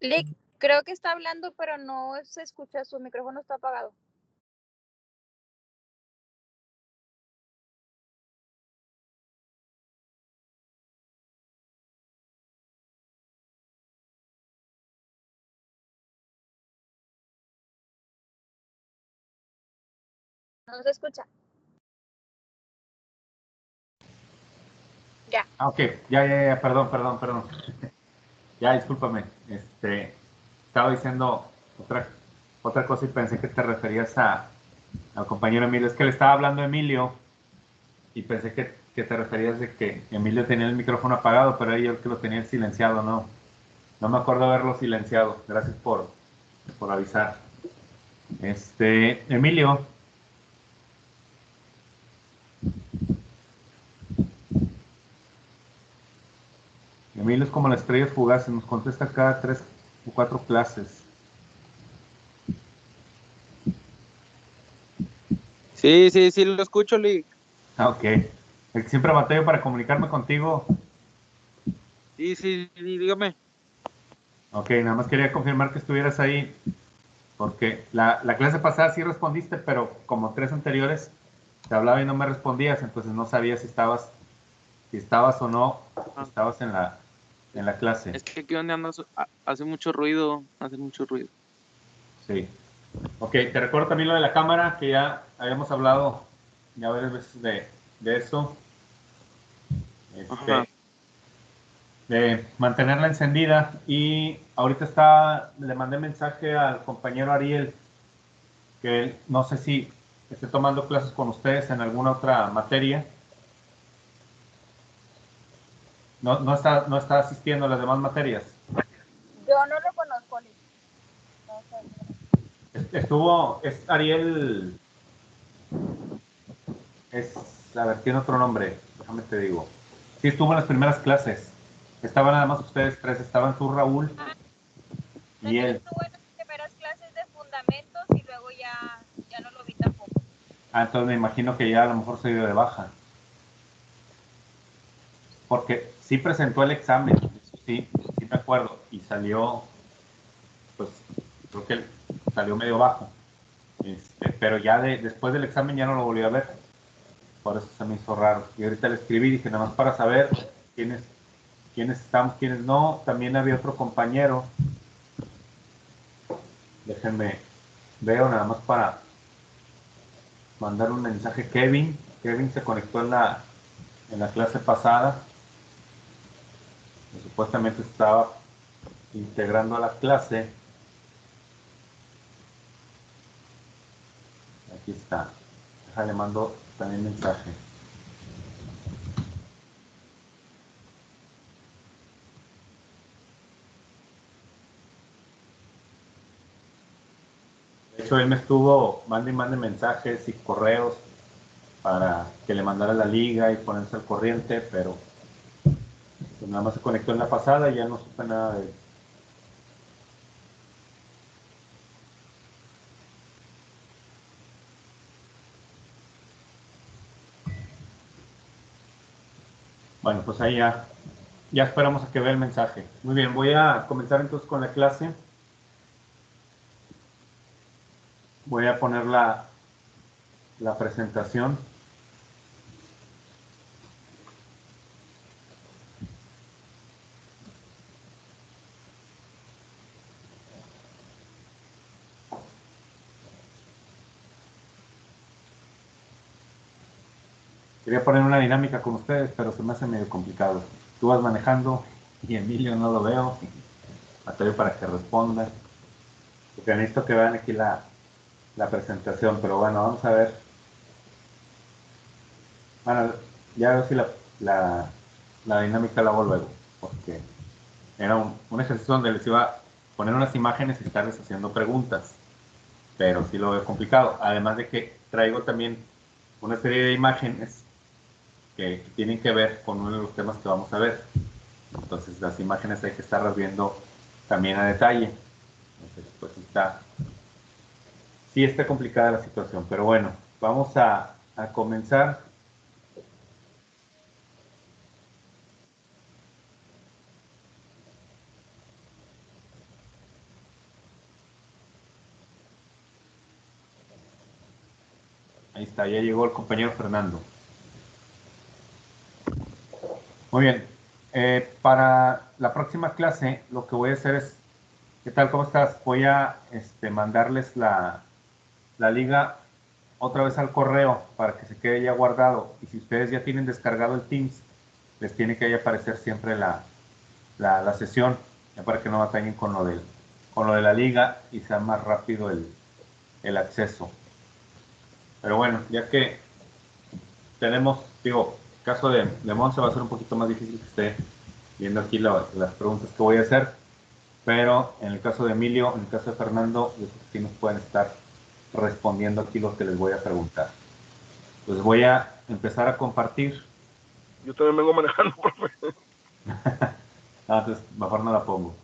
Lick, creo que está hablando, pero no se escucha, su micrófono está apagado. No se escucha. Ya. Ok, ya, perdón. Ya, discúlpame. Estaba diciendo otra cosa y pensé que te referías al compañero Emilio. Es que le estaba hablando a Emilio y pensé que te referías de que Emilio tenía el micrófono apagado, pero era yo el que lo tenía silenciado, ¿no? No me acuerdo haberlo silenciado. Gracias por avisar. Emilio. Emilio es como la estrella fugaz, nos contesta cada 3 o 4 clases. Sí, lo escucho, Lick. Ok. El que siempre batallo para comunicarme contigo. Sí, dígame. Ok, nada más quería confirmar que estuvieras ahí, porque la clase pasada sí respondiste, pero como 3 anteriores te hablaba y no me respondías, entonces no sabía si estabas o no, estabas en la clase. Es que aquí donde ando hace mucho ruido, Sí. Ok, te recuerdo también lo de la cámara, que ya habíamos hablado ya varias veces de eso. Ajá. De mantenerla encendida, y ahorita le mandé mensaje al compañero Ariel, que él, no sé si esté tomando clases con ustedes en alguna otra materia. No está asistiendo a las demás materias. Yo no lo conozco, Lick. No sé. Es Ariel, a ver, tiene otro nombre, déjame te digo. Sí, estuvo en las primeras clases. Estaban nada más ustedes tres, estaban tú, Raúl, y También él. estuvo en las primeras clases de fundamentos y luego ya no lo vi tampoco. Entonces me imagino que ya a lo mejor se dio de baja. Porque sí presentó el examen, eso sí me acuerdo, y salió, pues, creo que salió medio bajo. Pero ya después del examen ya no lo volví a ver, por eso se me hizo raro. Y ahorita le escribí y dije, nada más para saber quiénes estamos, quiénes no. También había otro compañero, déjenme, veo nada más para mandar un mensaje. Kevin se conectó en la clase pasada, que supuestamente estaba integrando a la clase. Aquí está. Le mando también mensaje. De hecho, él me estuvo mande y mande mensajes y correos para que le mandara la liga y ponerse al corriente, pero pues nada más se conectó en la pasada y ya no supe nada de él. Bueno, pues ahí ya esperamos a que vea el mensaje. Muy bien, voy a comenzar entonces con la clase. Voy a poner la presentación. Quería poner una dinámica con ustedes, pero se me hace medio complicado. Tú vas manejando y Emilio no lo veo. Batallo para que responda. Porque necesito que vean aquí la presentación, pero bueno, vamos a ver. Bueno, ya veo si la dinámica la hago luego, porque era un ejercicio donde les iba a poner unas imágenes y estarles haciendo preguntas, pero sí lo veo complicado. Además de que traigo también una serie de imágenes que tienen que ver con uno de los temas que vamos a ver. Entonces las imágenes hay que estarlas viendo también a detalle. Entonces, pues sí está complicada la situación, pero bueno, vamos a comenzar. Ahí está, ya llegó el compañero Fernando. Muy bien. Para la próxima clase, lo que voy a hacer es, ¿qué tal? ¿Cómo estás? Voy a mandarles la liga otra vez al correo para que se quede ya guardado. Y si ustedes ya tienen descargado el Teams, les tiene que ahí aparecer siempre la sesión, ya para que no batallen con lo de la liga y sea más rápido el acceso. Pero bueno, ya que tenemos, digo, el caso de Monse va a ser un poquito más difícil que esté viendo aquí las preguntas que voy a hacer, pero en el caso de Emilio, en el caso de Fernando, yo creo que sí nos pueden estar respondiendo aquí lo que les voy a preguntar. Pues voy a empezar a compartir. Yo también vengo manejando, profe. Entonces mejor no la pongo,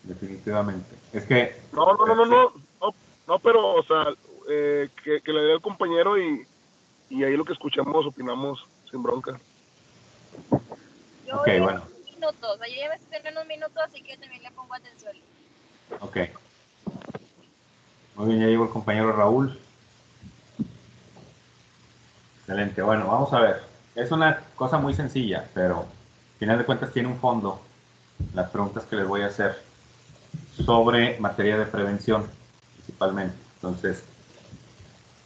definitivamente. Es que... No, pero, o sea, que le dé al compañero y ahí lo que escuchamos opinamos sin bronca. Yo Ok, voy bueno. en minutos, yo ya me estoy teniendo un minuto, así que también le pongo atención. Ok. Muy bien, ya llegó el compañero Raúl. Excelente. Bueno, vamos a ver. Es una cosa muy sencilla, pero al final de cuentas tiene un fondo. Las preguntas que les voy a hacer sobre materia de prevención, principalmente. Entonces,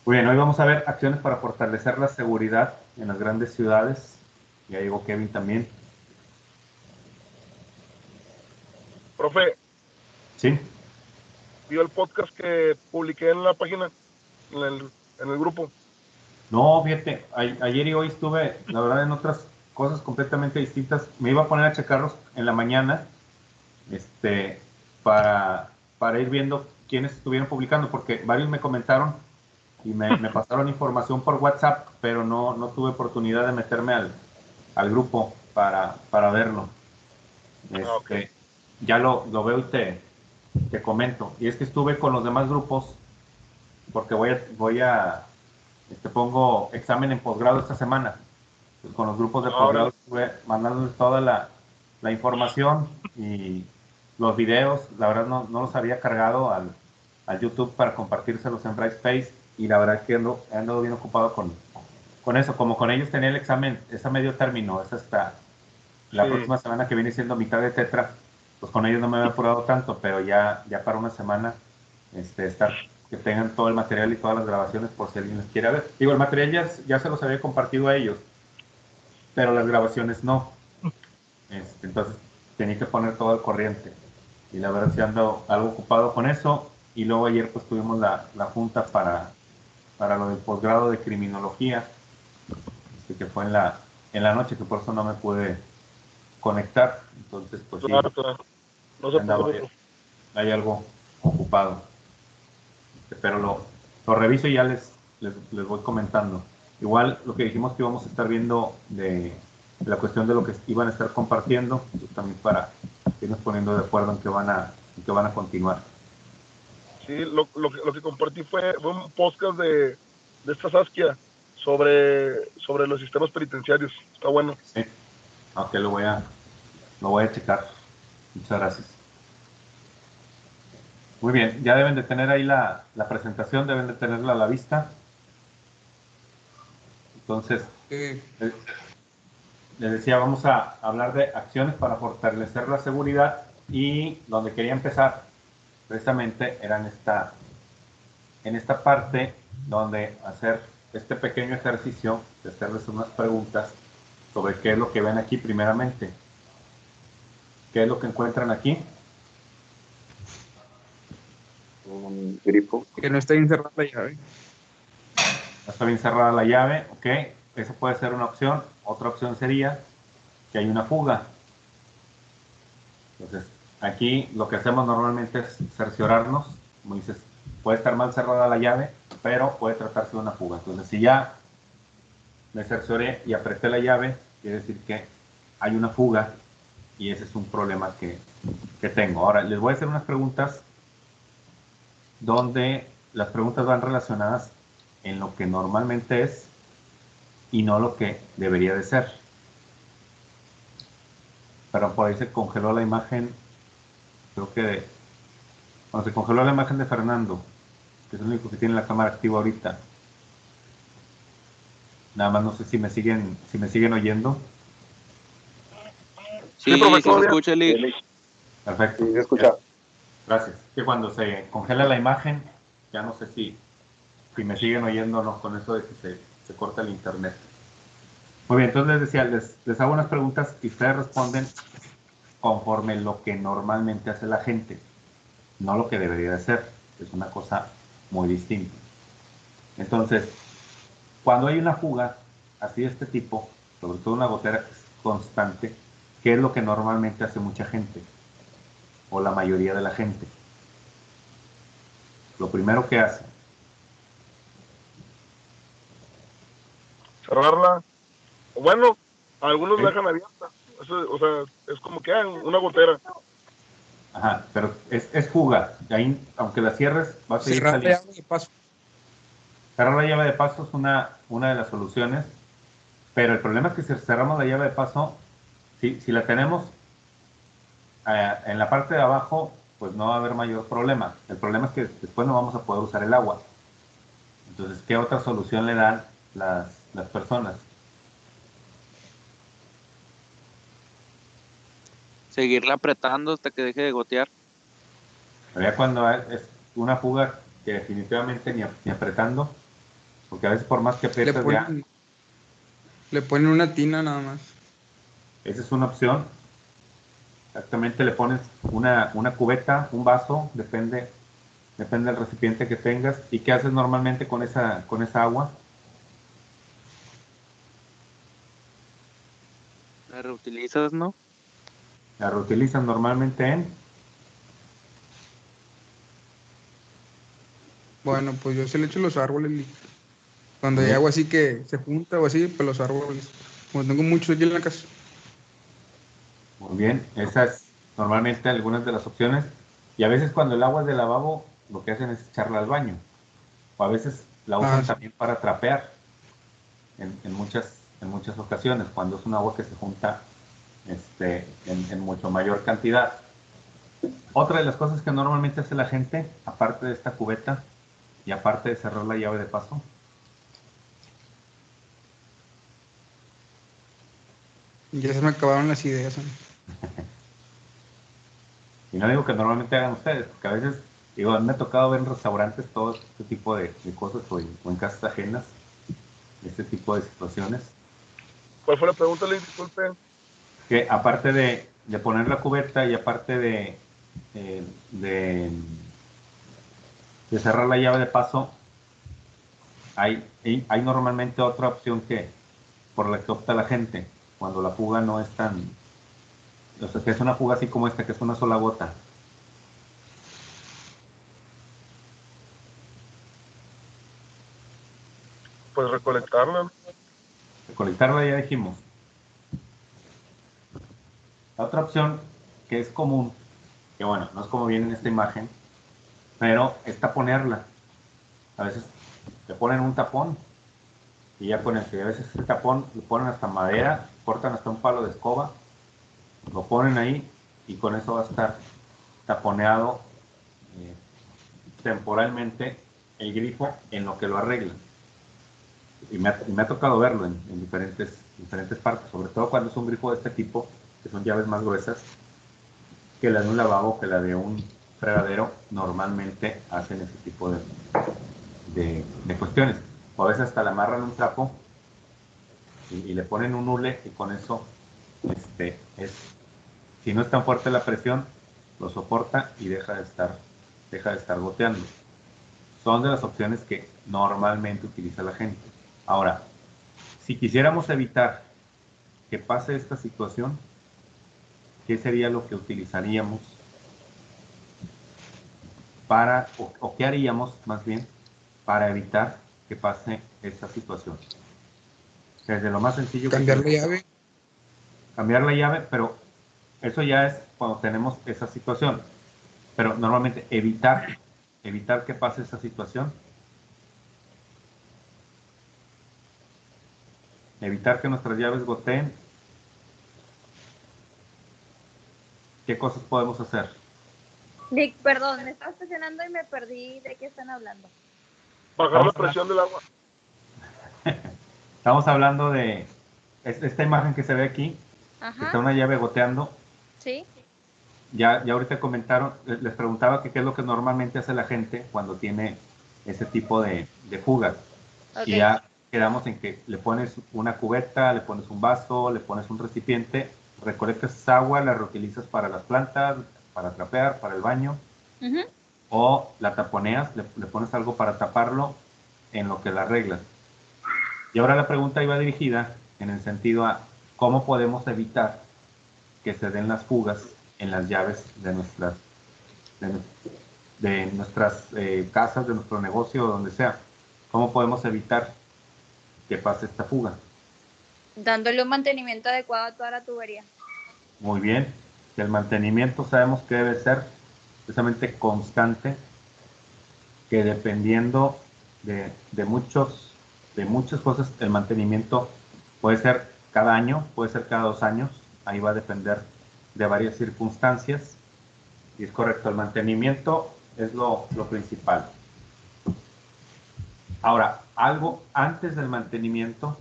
muy bien, hoy vamos a ver acciones para fortalecer la seguridad en las grandes ciudades. Ya llegó Kevin también. Profe, Sí. vio el podcast que publiqué en la página, en el grupo. No, fíjate, ayer y hoy estuve, la verdad, en otras cosas completamente distintas. Me iba a poner a checarlos en la mañana, para ir viendo quiénes estuvieron publicando, porque varios me comentaron y me pasaron información por WhatsApp, pero no tuve oportunidad de meterme al grupo para verlo. Okay. Ya lo veo y te comento. Y es que estuve con los demás grupos, porque pongo examen en posgrado esta semana. Pues con los grupos de posgrado estuve mandándoles toda la información y los videos. La verdad no los había cargado al YouTube para compartírselos en Brightspace, y la verdad que ando bien ocupado con eso. Como con ellos tenía el examen, es a medio término, es hasta la próxima semana, que viene siendo mitad de tetra, pues con ellos no me había apurado tanto, pero ya para una semana que tengan todo el material y todas las grabaciones por si alguien les quiere ver. Digo, el material ya se los había compartido a ellos, pero las grabaciones no. Entonces tenía que poner todo al corriente. Y la verdad sí ando algo ocupado con eso. Y luego ayer pues tuvimos la junta para lo del posgrado de criminología, que fue en la noche, que por eso no me pude conectar. Entonces pues sí, Claro. No se andaba preocupe. hay algo ocupado. Pero lo reviso y ya les voy comentando. Igual lo que dijimos que íbamos a estar viendo de la cuestión de lo que iban a estar compartiendo, pues también para irnos poniendo de acuerdo en que van a continuar. Sí, lo que compartí fue un podcast de esta Saskia sobre los sistemas penitenciarios. Está bueno. Sí, aunque lo voy a checar. Muchas gracias. Muy bien, ya deben de tener ahí la presentación, deben de tenerla a la vista. Entonces, les decía, vamos a hablar de acciones para fortalecer la seguridad, y donde quería empezar precisamente era en esta parte donde hacer este pequeño ejercicio de hacerles unas preguntas sobre qué es lo que ven aquí primeramente. ¿Qué es lo que encuentran aquí? Un grifo. Que no está encerrada la llave. No está bien cerrada la llave, ok. Esa puede ser una opción. Otra opción sería que hay una fuga. Entonces, aquí lo que hacemos normalmente es cerciorarnos. Como dices, puede estar mal cerrada la llave, pero puede tratarse de una fuga. Entonces, si ya me cercioré y apreté la llave, quiere decir que hay una fuga, y ese es un problema que tengo. Ahora, les voy a hacer unas preguntas donde las preguntas van relacionadas en lo que normalmente es y no lo que debería de ser. Pero por ahí se congeló la imagen, creo que cuando se congeló la imagen de Fernando, que es el único que tiene la cámara activa ahorita. Nada más no sé si me siguen oyendo. Sí, profe, sí todo se bien. escucha, Lick. Eli, Perfecto. sí, se escucha. Gracias. Que cuando se congela la imagen, ya no sé si me siguen oyendo o no con eso de que se corta el internet. Muy bien, entonces les decía, les hago unas preguntas y ustedes responden conforme lo que normalmente hace la gente, no lo que debería de ser. Es una cosa muy distinta. Entonces, cuando hay una fuga así de este tipo, sobre todo una gotera constante, ¿qué es lo que normalmente hace mucha gente? O la mayoría de la gente. Lo primero que hace, Cerrarla. Bueno, algunos la ¿eh? dejan abierta. Eso, o sea, es como que una gotera. Ajá, pero es fuga. Ahí, aunque la cierres, va a seguir Cerrar la saliendo. llave de paso. Cerrar la llave de paso es una de las soluciones, pero el problema es que si cerramos la llave de paso, si la tenemos en la parte de abajo, pues no va a haber mayor problema. El problema es que después no vamos a poder usar el agua. Entonces, ¿qué otra solución le dan las personas? Seguirla apretando hasta que deje de gotear. Pero ya cuando es una fuga que definitivamente ni apretando, porque a veces por más que Le aprietas ya, ponen, le ponen una tina nada más. esa es una opción. Exactamente, le pones una cubeta, un vaso, depende del recipiente que tengas. ¿Y qué haces normalmente con esa agua? La reutilizas, ¿no? La reutilizan normalmente en... Bueno, pues yo se le echo los árboles. Cuando Muy hay bien, agua así que se junta o así, pues los árboles. Como tengo muchos aquí en la casa. muy bien. Esas normalmente algunas de las opciones. Y a veces cuando el agua es de lavabo, lo que hacen es echarla al baño. O a veces la Ah, usan sí. también para trapear en muchas ocasiones, cuando es un agua que se junta en mucho mayor cantidad. Otra de las cosas que normalmente hace la gente, aparte de esta cubeta y aparte de cerrar la llave de paso, Ya se me acabaron las ideas. ¿No? y no digo que normalmente hagan ustedes, porque a veces, digo, a mí me ha tocado ver en restaurantes todo este tipo de cosas o en casas ajenas, este tipo de situaciones, ¿Cuál fue la pregunta, Lee? Disculpe. que aparte de poner la cubeta y aparte eh, de, de cerrar la llave de paso, hay normalmente otra opción por la que opta la gente, cuando la fuga no es tan, o sea, que es una fuga así como esta, que es una sola gota. Pues recolectarla. Recolectarla ya dijimos. La otra opción que es común, que bueno, no es como viene en esta imagen, pero es taponearla. A veces le ponen un tapón y ya con eso, y a veces ese tapón lo ponen hasta madera, cortan hasta un palo de escoba, lo ponen ahí y con eso va a estar taponeado eh, temporalmente el grifo en lo que lo arreglan. Y me ha tocado verlo en diferentes partes, sobre todo cuando es un grifo de este tipo, que son llaves más gruesas, que la de un lavabo, que la de un fregadero, normalmente hacen ese tipo de cuestiones. O a veces hasta le amarran un trapo y le ponen un hule y con eso, si no es tan fuerte la presión, lo soporta y deja de estar goteando. Son de las opciones que normalmente utiliza la gente. Ahora, si quisiéramos evitar que pase esta situación, ¿qué sería lo que utilizaríamos o qué haríamos más bien para evitar que pase esta situación? Desde lo más sencillo que Cambiar la tenemos, llave. cambiar la llave, pero eso ya es cuando tenemos esa situación. Pero normalmente evitar que pase esa situación, evitar que nuestras llaves goteen, ¿qué cosas podemos hacer? Nick, perdón, me estaba estacionando y me perdí de qué están hablando. Bajar la Estamos hablando, presión del agua. Estamos hablando de esta imagen que se ve aquí, que está Ajá, una llave goteando. sí. Ya ahorita comentaron, les preguntaba que qué es lo que normalmente hace la gente cuando tiene ese tipo de fugas. Y Ok. ya quedamos en que le pones una cubeta, le pones un vaso, le pones un recipiente, recolectas esa agua, la reutilizas para las plantas, para trapear, para el baño, Ujú. o la taponeas, le pones algo para taparlo en lo que la arreglas. Y ahora la pregunta iba dirigida en el sentido a cómo podemos evitar que se den las fugas en las llaves de, de nuestras casas, de nuestro negocio, donde sea. ¿Cómo podemos evitar que pase esta fuga? Dándole un mantenimiento adecuado a toda la tubería. Muy bien. El mantenimiento sabemos que debe ser precisamente constante, que dependiendo de muchas cosas, el mantenimiento puede ser cada año, puede ser cada 2 años, ahí va a depender de varias circunstancias. Y es correcto, el mantenimiento es lo principal. Ahora, algo antes del mantenimiento,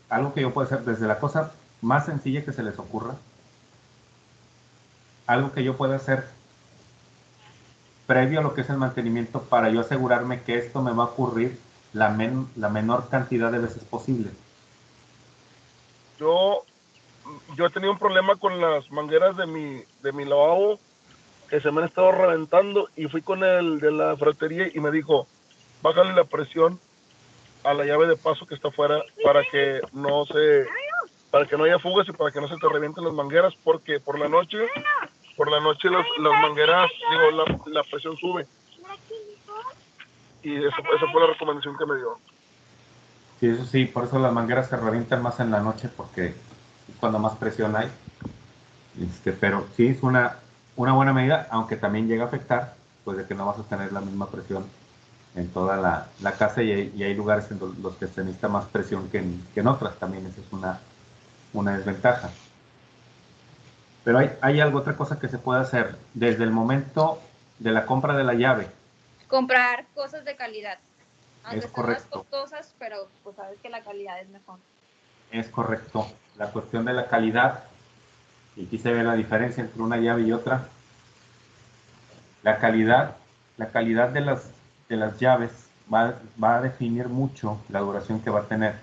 algo que yo puedo hacer desde la cosa más sencilla que se les ocurra, algo que yo pueda hacer previo a lo que es el mantenimiento para yo asegurarme que esto me va a ocurrir la menor cantidad de veces posible. Yo, yo he tenido un problema con las mangueras de mi lavabo que se me han estado reventando y fui con el de la ferretería y me dijo, bájale la presión a la llave de paso que está afuera para que no haya fugas y para que no se te revienten las mangueras, porque por la noche las mangueras, digo, la presión sube. Y esa fue la recomendación que me dio. Sí, eso sí, por eso las mangueras se revientan más en la noche porque es cuando más presión hay. Pero sí es una buena medida, aunque también llega a afectar, pues de que no vas a tener la misma presión en toda la casa y hay lugares en los que se necesita más presión que en otras, también esa es una desventaja. Pero hay otra cosa que se puede hacer desde el momento de la compra de la llave. Comprar cosas de calidad. Aunque Es sean más correcto, costosas, pero pues sabes que la calidad es mejor. es correcto. La cuestión de la calidad, y aquí se ve la diferencia entre una llave y otra. La calidad, la calidad de las llaves va a definir mucho la duración que va a tener.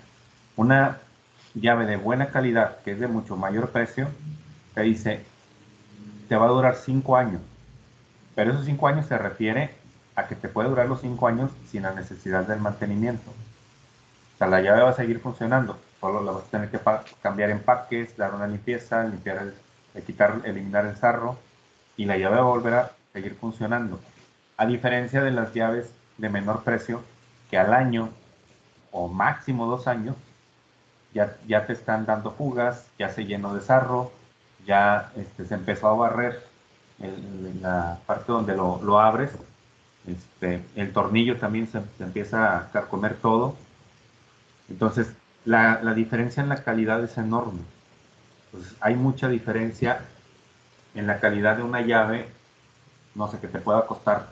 Una llave de buena calidad, que es de mucho mayor precio, te dice, te va a durar 5 años. Pero esos 5 años se refiere a que te puede durar los 5 años sin la necesidad del mantenimiento. O sea, la llave va a seguir funcionando, solo la vas a tener que cambiar empaques, dar una limpieza, eliminar el sarro, y la llave va a volver a seguir funcionando. A diferencia de las llaves de menor precio, que al año o máximo 2 años ya te están dando fugas, ya se llenó de sarro, ya se empezó a barrer en la parte donde lo abres, el tornillo también se empieza a carcomer todo. Entonces, la diferencia en la calidad es enorme. Entonces, hay mucha diferencia en la calidad de una llave, no sé, que te pueda costar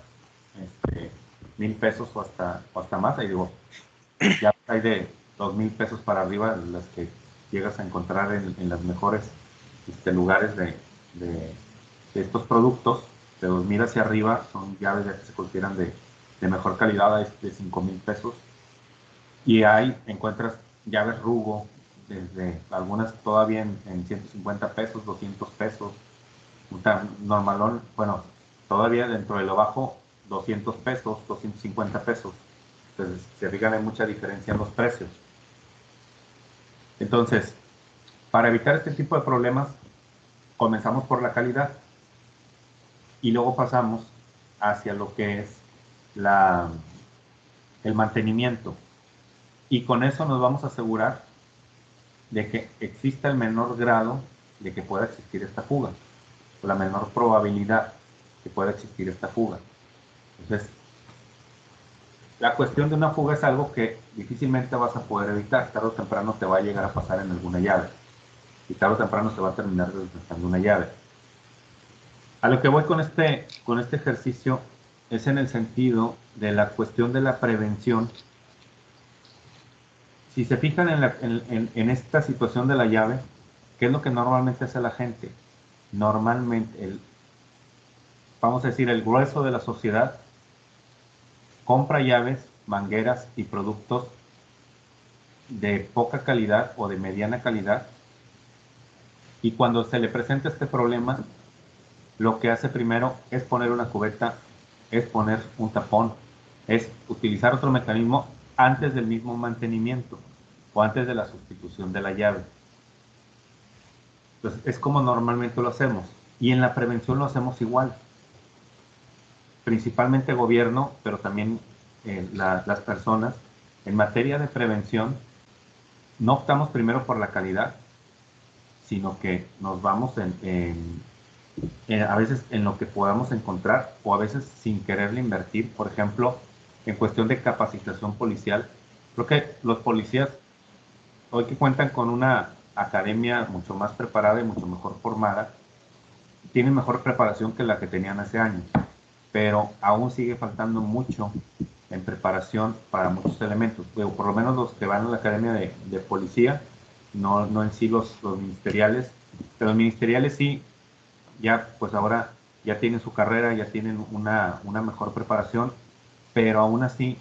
1,000 pesos o hasta más. Ahí digo, ya hay de 2,000 pesos para arriba las que llegas a encontrar en los mejores lugares de estos productos. De 2,000 hacia arriba son llaves ya que se consideran de mejor calidad, de 5,000 pesos. Y encuentras llaves Rugo, desde algunas todavía en 150 pesos, 200 pesos. Normalón, bueno, todavía dentro de lo bajo, 200 pesos, 250 pesos. Entonces, se fijan, hay mucha diferencia en los precios. Entonces, para evitar este tipo de problemas, comenzamos por la calidad y luego pasamos hacia lo que es el mantenimiento. Y con eso nos vamos a asegurar de que exista el menor grado de que pueda existir esta fuga, o la menor probabilidad que pueda existir esta fuga. Entonces, la cuestión de una fuga es algo que difícilmente vas a poder evitar. Tarde o temprano te va a llegar a pasar en alguna llave. Y tarde o temprano se va a terminar desgastando una llave. A lo que voy con este ejercicio es en el sentido de la cuestión de la prevención. Si se fijan en esta situación de la llave, ¿qué es lo que normalmente hace la gente? Normalmente, vamos a decir, el grueso de la sociedad compra llaves, mangueras y productos de poca calidad o de mediana calidad, y cuando se le presenta este problema, lo que hace primero es poner una cubeta, es poner un tapón, es utilizar otro mecanismo antes del mismo mantenimiento o antes de la sustitución de la llave. Entonces, es como normalmente lo hacemos. Y en la prevención lo hacemos igual. Principalmente gobierno, pero también las personas. En materia de prevención, no optamos primero por la calidad, sino que nos vamos a veces en lo que podamos encontrar, o a veces sin quererle invertir. Por ejemplo, en cuestión de capacitación policial, creo que los policías hoy que cuentan con una academia mucho más preparada y mucho mejor formada, tienen mejor preparación que la que tenían hace años, pero aún sigue faltando mucho en preparación para muchos elementos. Por lo menos los que van a la academia de policía, no en sí los ministeriales, pero los ministeriales sí, ya pues ahora ya tienen su carrera, ya tienen una mejor preparación, pero aún así,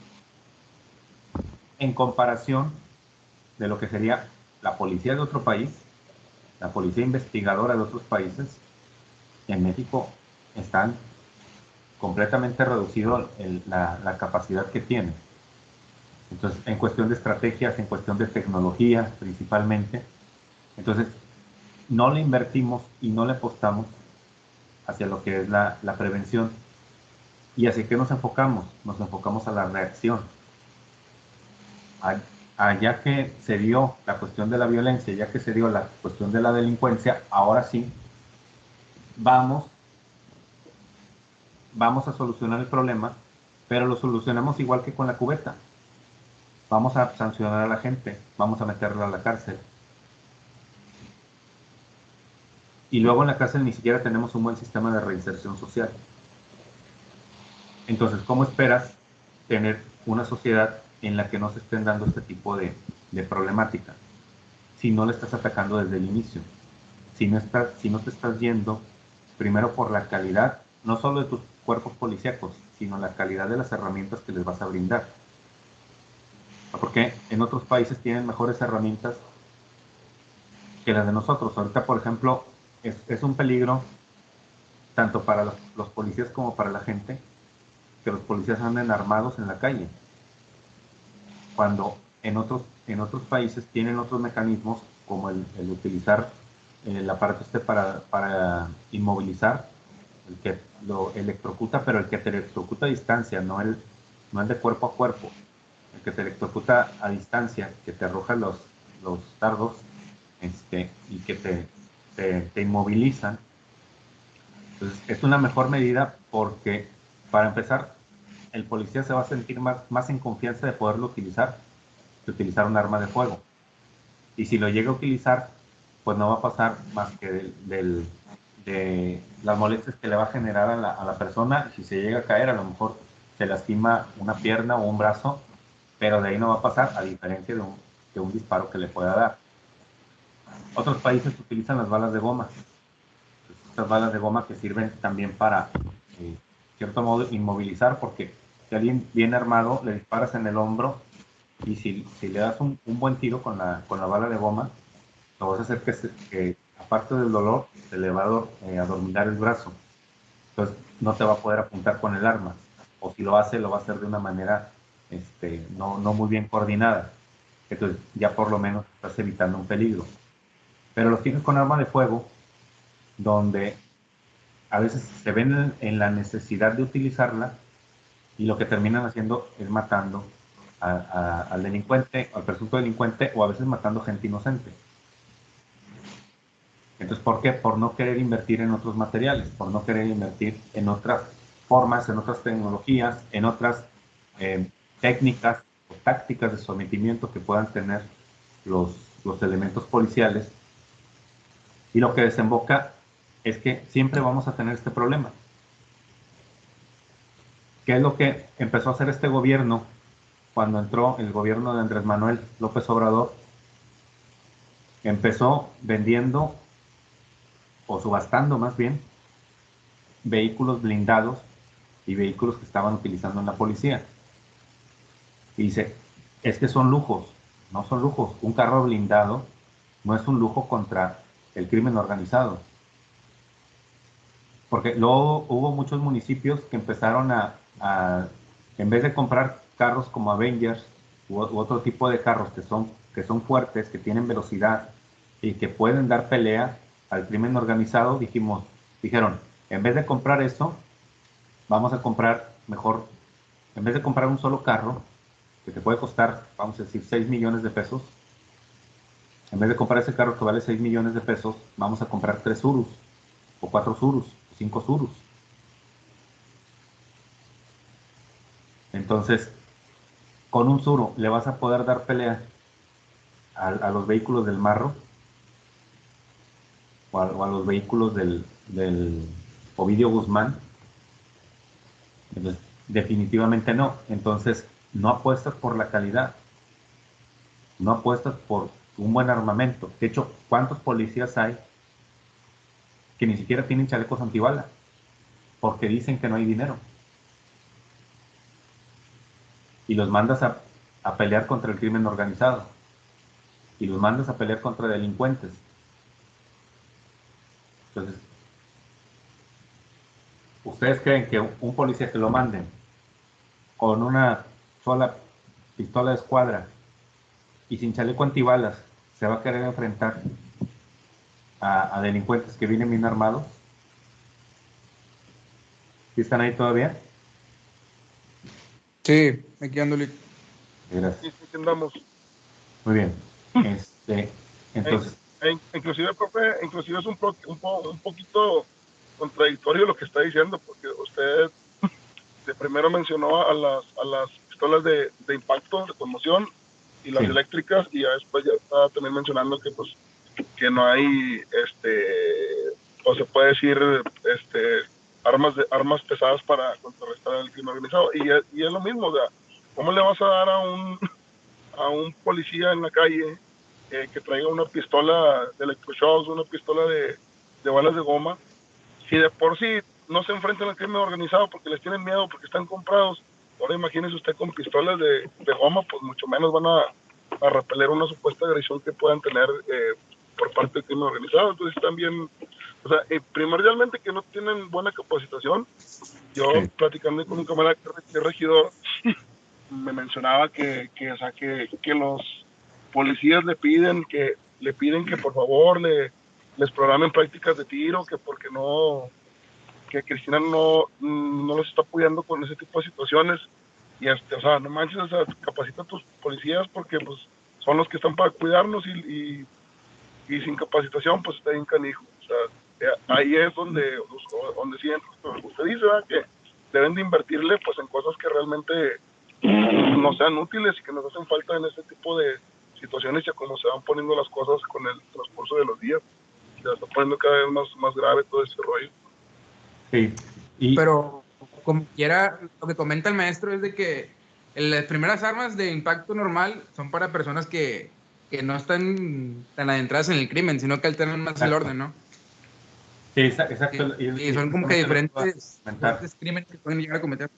en comparación de lo que sería la policía de otro país, la policía investigadora de otros países, en México están completamente reducido la capacidad que tienen. Entonces, en cuestión de estrategias, en cuestión de tecnología principalmente, entonces no le invertimos y no le apostamos hacia lo que es la prevención. ¿Y hacia qué nos enfocamos? Nos enfocamos a la reacción. Ya que se dio la cuestión de la violencia, ya que se dio la cuestión de la delincuencia, ahora sí vamos a solucionar el problema, pero lo solucionamos igual que con la cubeta. Vamos a sancionar a la gente, vamos a meterla a la cárcel. Y luego en la cárcel ni siquiera tenemos un buen sistema de reinserción social. Entonces, ¿cómo esperas tener una sociedad en la que no se estén dando este tipo de problemática? Si no le estás atacando desde el inicio, si no te estás yendo primero por la calidad, no solo de tus cuerpos policíacos, sino la calidad de las herramientas que les vas a brindar. Porque en otros países tienen mejores herramientas que las de nosotros. Ahorita, por ejemplo, es un peligro tanto para los policías como para la gente que los policías anden armados en la calle, cuando en otros países tienen otros mecanismos como el utilizar el aparato para inmovilizar, el que lo electrocuta, pero el que te electrocuta a distancia, no el de cuerpo a cuerpo, el que te electrocuta a distancia, que te arroja los dardos y que te inmovilizan. Entonces, es una mejor medida porque, para empezar, el policía se va a sentir más en confianza de poderlo utilizar, de utilizar un arma de fuego. Y si lo llega a utilizar, pues no va a pasar más que de las molestias que le va a generar a la persona. Si se llega a caer, a lo mejor se lastima una pierna o un brazo, pero de ahí no va a pasar, a diferencia de un disparo que le pueda dar. Otros países utilizan las balas de goma. Estas balas de goma que sirven también para, cierto modo, inmovilizar, porque si alguien viene armado, le disparas en el hombro y si le das un buen tiro con la bala de goma, lo vas a hacer que aparte del dolor, se le va a adormilar el brazo. Entonces no te va a poder apuntar con el arma. O si lo hace, lo va a hacer de una manera no muy bien coordinada. Entonces ya por lo menos estás evitando un peligro. Pero los tienes con arma de fuego, donde a veces se ven en la necesidad de utilizarla y lo que terminan haciendo es matando al delincuente, al presunto delincuente, o a veces matando gente inocente. Entonces, ¿por qué? Por no querer invertir en otros materiales, por no querer invertir en otras formas, en otras tecnologías, en otras técnicas o tácticas de sometimiento que puedan tener los elementos policiales. Y lo que desemboca es que siempre vamos a tener este problema. ¿Qué es lo que empezó a hacer este gobierno cuando entró el gobierno de Andrés Manuel López Obrador, empezó vendiendo, o subastando más bien, vehículos blindados y vehículos que estaban utilizando en la policía. Y dice, es que son lujos, no son lujos. Un carro blindado no es un lujo contra el crimen organizado. Porque luego hubo muchos municipios que empezaron en vez de comprar carros como Avengers u otro tipo de carros que son fuertes, que tienen velocidad y que pueden dar pelea al crimen organizado, dijeron, en vez de comprar eso, vamos a comprar mejor, en vez de comprar un solo carro, que te puede costar, vamos a decir, 6 millones de pesos, en vez de comprar ese carro que vale 6 millones de pesos, vamos a comprar 3 Urus, o 4 Urus, o 5 Urus. Entonces, con un Suru le vas a poder dar pelea a los vehículos del Marro, o a los vehículos del Ovidio Guzmán. Entonces, definitivamente no. Entonces, no apuestas por la calidad, no apuestas por un buen armamento. De hecho, ¿cuántos policías hay que ni siquiera tienen chalecos antibala? Porque dicen que no hay dinero. Y los mandas a pelear contra el crimen organizado. Y los mandas a pelear contra delincuentes. Entonces, ¿ustedes creen que un policía que lo manden con una sola pistola de escuadra y sin chaleco antibalas se va a querer enfrentar a delincuentes que vienen bien armados? ¿Sí están ahí todavía? Sí, aquí ando listo. Gracias. Sí, entendamos. Muy bien. Entonces, Inclusive, profe, inclusive es un poquito contradictorio lo que está diciendo, porque usted primero mencionó a las pistolas de impacto, de conmoción, y las sí, eléctricas, y ya después ya estaba también mencionando que pues que no hay o se puede decir armas pesadas para contrarrestar el crimen organizado, y es lo mismo. O sea, ¿cómo le vas a dar a un policía en la calle que traiga una pistola de electroshocks, una pistola de balas de goma, si de por sí no se enfrentan al crimen organizado porque les tienen miedo, porque están comprados? Ahora imagínese usted con pistolas de goma, pues mucho menos van a repeler una supuesta agresión que puedan tener por parte del crimen organizado. Entonces también, o sea, primordialmente que no tienen buena capacitación. Yo sí. platicando con un camarada que es regidor, me mencionaba o sea, que los policías le piden que por favor les programen prácticas de tiro, que porque no, que Cristina no los está apoyando con ese tipo de situaciones. Y o sea, no manches, o sea, capacita a tus policías porque pues son los que están para cuidarnos, y sin capacitación pues está bien canijo. O sea, ahí es donde sí usted dice, ¿verdad?, que deben de invertirle pues en cosas que realmente no sean útiles y que nos hacen falta en este tipo de situaciones, ya como se van poniendo las cosas con el transcurso de los días. Se está poniendo cada vez más grave todo ese rollo. Sí. Y Pero como quiera, lo que comenta el maestro es de que las primeras armas de impacto normal son para personas que no están tan adentradas en el crimen, sino que alternan más el exacto, orden, ¿no? sí, exacto. Y son como que justamente lo que iba a diferentes comentar. crímenes que pueden llegar a cometer.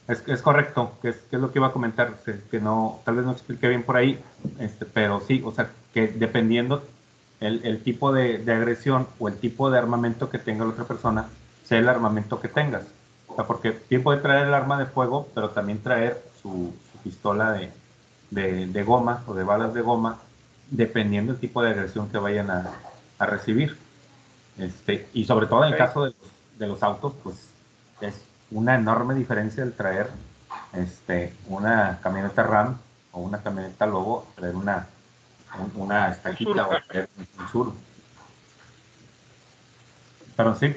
Es correcto, que es lo que iba a comentar, que no, tal vez no expliqué bien por ahí, pero sí, o sea, que dependiendo el tipo de agresión o el tipo de armamento que tenga la otra persona, sea el armamento que tengas. O sea, porque bien puede traer el arma de fuego, pero también traer su pistola de goma o de balas de goma, dependiendo del tipo de agresión que vayan a recibir. Y sobre todo en el caso de los autos, pues es una enorme diferencia el traer una camioneta RAM o una camioneta Lobo, traer una estajita o traer un Sur. Pero sí,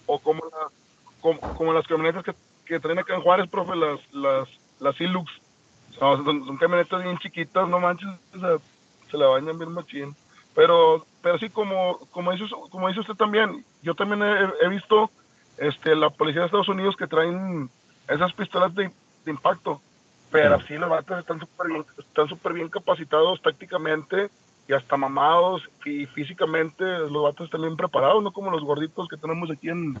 O como las camionetas que traen acá en Juárez, profe, las Hilux. O sea, son camionetas bien chiquitas, no manches, o sea, se la bañan bien machín. Pero sí, como dice usted también, yo también he visto la policía de Estados Unidos que traen esas pistolas de impacto. Pero sí, los vatos están súper bien capacitados tácticamente y hasta mamados, y físicamente los vatos están bien preparados, no como los gorditos que tenemos aquí en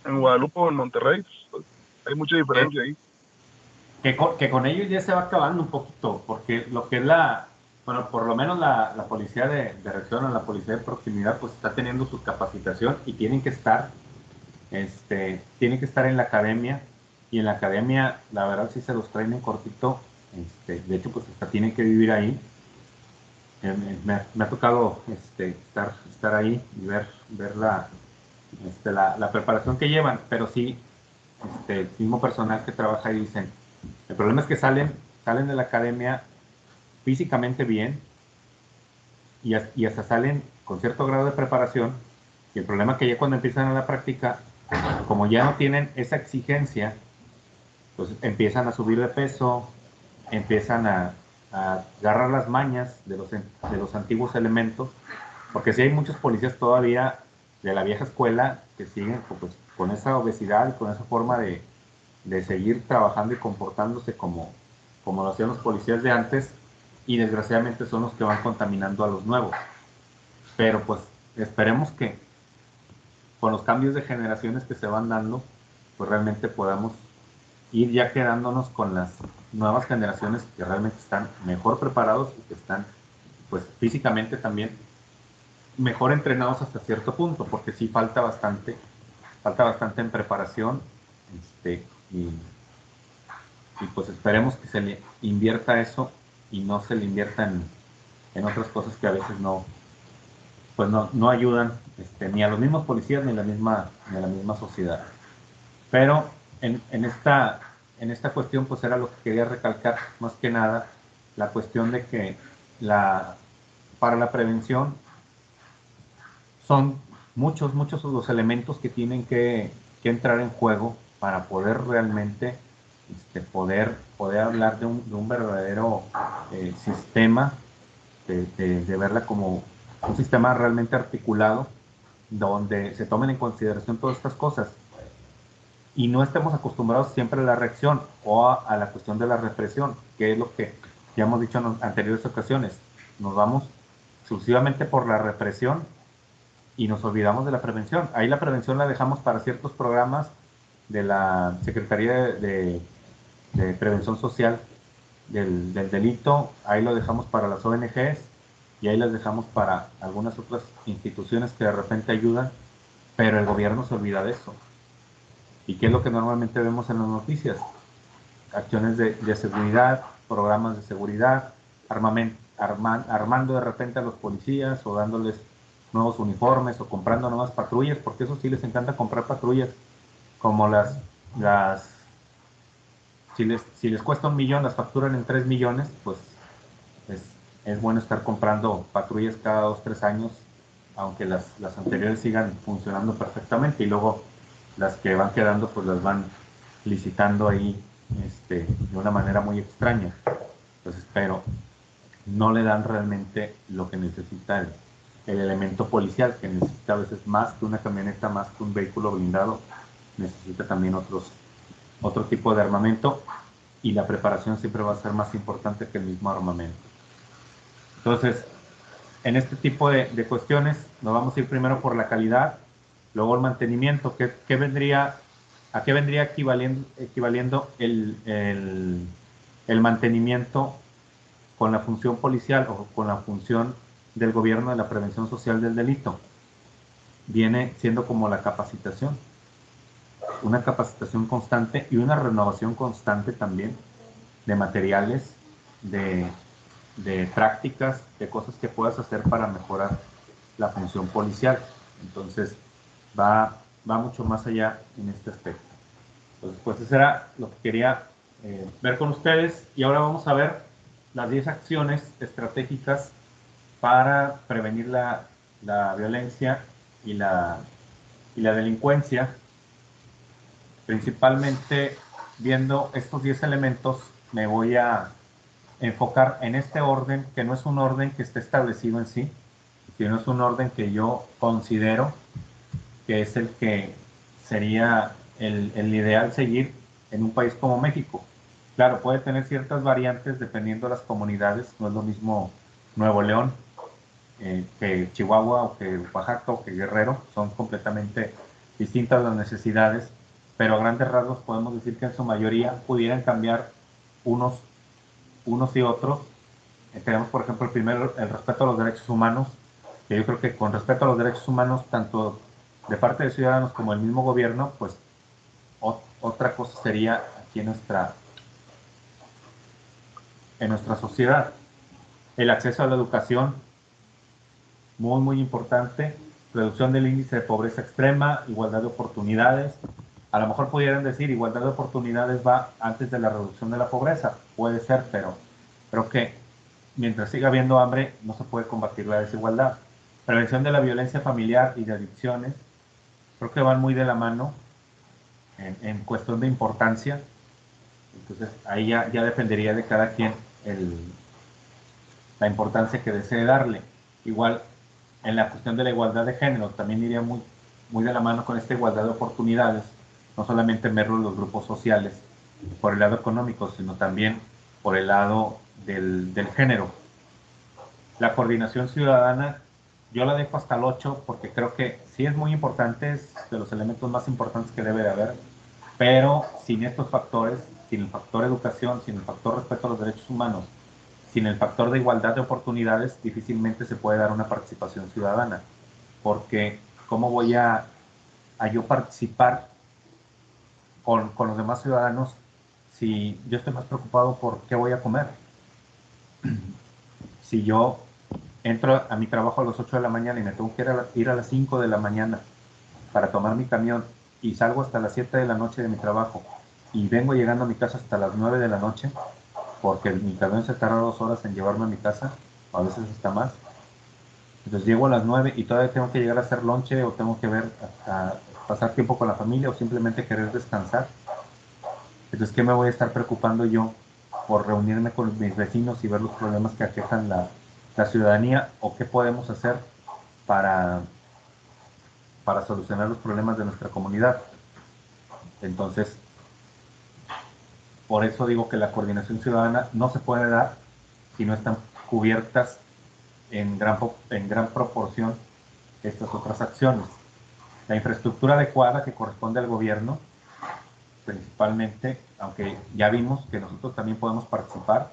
Guadalupe o en Monterrey. Hay mucha diferencia ahí. Que con ellos ya se va acabando un poquito, porque lo que es bueno, por lo menos la policía de reacción o la policía de proximidad, pues está teniendo su capacitación y tienen que estar en la academia, y en la academia, la verdad, sí se los traen en cortito, de hecho, pues hasta tienen que vivir ahí. Me ha tocado estar ahí y ver la preparación que llevan, pero sí, el mismo personal que trabaja ahí dicen, el problema es que salen de la academia físicamente bien y hasta salen con cierto grado de preparación, y el problema es que ya cuando empiezan a la práctica, como ya no tienen esa exigencia, pues empiezan a subir de peso, empiezan a agarrar las mañas de los antiguos elementos, porque sí hay muchos policías todavía de la vieja escuela que siguen pues, con esa obesidad y con esa forma de seguir trabajando y comportándose como lo hacían los policías de antes, y desgraciadamente son los que van contaminando a los nuevos. Pero pues esperemos que con los cambios de generaciones que se van dando, pues realmente podamos ir ya quedándonos con las nuevas generaciones que realmente están mejor preparados y que están pues físicamente también mejor entrenados hasta cierto punto, porque sí falta bastante en preparación, y pues esperemos que se le invierta eso y no se le invierta en otras cosas que a veces no ayudan, ni a los mismos policías ni a la misma sociedad. Pero en esta cuestión, pues era lo que quería recalcar más que nada, la cuestión de que para la prevención son muchos los elementos que tienen que entrar en juego para poder realmente poder hablar de un verdadero sistema, de verla como un sistema realmente articulado, donde se tomen en consideración todas estas cosas y no estemos acostumbrados siempre a la reacción o a la cuestión de la represión, que es lo que ya hemos dicho en anteriores ocasiones. Nos vamos exclusivamente por la represión y nos olvidamos de la prevención. Ahí la prevención la dejamos para ciertos programas de la Secretaría de Prevención Social del delito, ahí lo dejamos para las ONGs y ahí las dejamos para algunas otras instituciones que de repente ayudan, pero el gobierno se olvida de eso. ¿Y qué es lo que normalmente vemos en las noticias? Acciones de seguridad, programas de seguridad, armando de repente a los policías o dándoles nuevos uniformes o comprando nuevas patrullas, porque eso sí les encanta comprar patrullas, como si les cuesta 1 millón, las facturan en 3 millones, pues es bueno estar comprando patrullas cada 2-3 años, aunque las anteriores sigan funcionando perfectamente, y luego las que van quedando pues las van licitando ahí de una manera muy extraña. Entonces, pero no le dan realmente lo que necesita el elemento policial, que necesita a veces más que una camioneta, más que un vehículo blindado, necesita también otro tipo de armamento, y la preparación siempre va a ser más importante que el mismo armamento. Entonces, en este tipo de cuestiones nos vamos a ir primero por la calidad, luego el mantenimiento. ¿A qué vendría equivaliendo el mantenimiento con la función policial o con la función del gobierno de la prevención social del delito? Viene siendo como la capacitación, una capacitación constante y una renovación constante también de materiales, de prácticas, de cosas que puedas hacer para mejorar la función policial. Entonces va mucho más allá en este aspecto. Entonces, pues eso era lo que quería ver con ustedes, y ahora vamos a ver las 10 acciones estratégicas para prevenir la violencia y la delincuencia. Principalmente viendo estos 10 elementos, me voy a enfocar en este orden, que no es un orden que esté establecido en sí, sino es un orden que yo considero que es el que sería el ideal seguir en un país como México. Claro, puede tener ciertas variantes dependiendo de las comunidades. No es lo mismo Nuevo León que Chihuahua o que Oaxaca o que Guerrero. Son completamente distintas las necesidades, pero a grandes rasgos podemos decir que en su mayoría pudieran cambiar unos y otros. Tenemos, por ejemplo, el primero, el respeto a los derechos humanos, que yo creo que con respeto a los derechos humanos, tanto de parte de ciudadanos como el mismo gobierno, pues otra cosa sería aquí en nuestra sociedad. El acceso a la educación, muy, muy importante. Reducción del índice de pobreza extrema, igualdad de oportunidades. A lo mejor pudieran decir igualdad de oportunidades va antes de la reducción de la pobreza. Puede ser, pero creo que mientras siga habiendo hambre no se puede combatir la desigualdad. Prevención de la violencia familiar y de adicciones. Creo que van muy de la mano en cuestión de importancia. Entonces ahí ya dependería de cada quien la importancia que desee darle. Igual en la cuestión de la igualdad de género también iría muy, muy de la mano con esta igualdad de oportunidades, no solamente verlo en los grupos sociales por el lado económico, sino también por el lado del género. La coordinación ciudadana yo la dejo hasta el 8 porque creo que sí es muy importante, es de los elementos más importantes que debe de haber, pero sin estos factores, sin el factor educación, sin el factor respeto a los derechos humanos, sin el factor de igualdad de oportunidades, difícilmente se puede dar una participación ciudadana, porque ¿cómo voy a yo participar con los demás ciudadanos si yo estoy más preocupado por qué voy a comer? Si yo entro a mi trabajo a las 8 de la mañana y me tengo que ir a las 5 de la mañana para tomar mi camión y salgo hasta las 7 de la noche de mi trabajo y vengo llegando a mi casa hasta las 9 de la noche, porque mi camión se tarda 2 horas en llevarme a mi casa, a veces hasta más. Entonces llego a las 9 y todavía tengo que llegar a hacer lonche o tengo que pasar tiempo con la familia o simplemente querer descansar. Entonces, ¿qué me voy a estar preocupando yo por reunirme con mis vecinos y ver los problemas que aquejan la ciudadanía o qué podemos hacer para solucionar los problemas de nuestra comunidad? Entonces, por eso digo que la coordinación ciudadana no se puede dar si no están cubiertas en gran proporción estas otras acciones. La infraestructura adecuada que corresponde al gobierno, principalmente, aunque ya vimos que nosotros también podemos participar,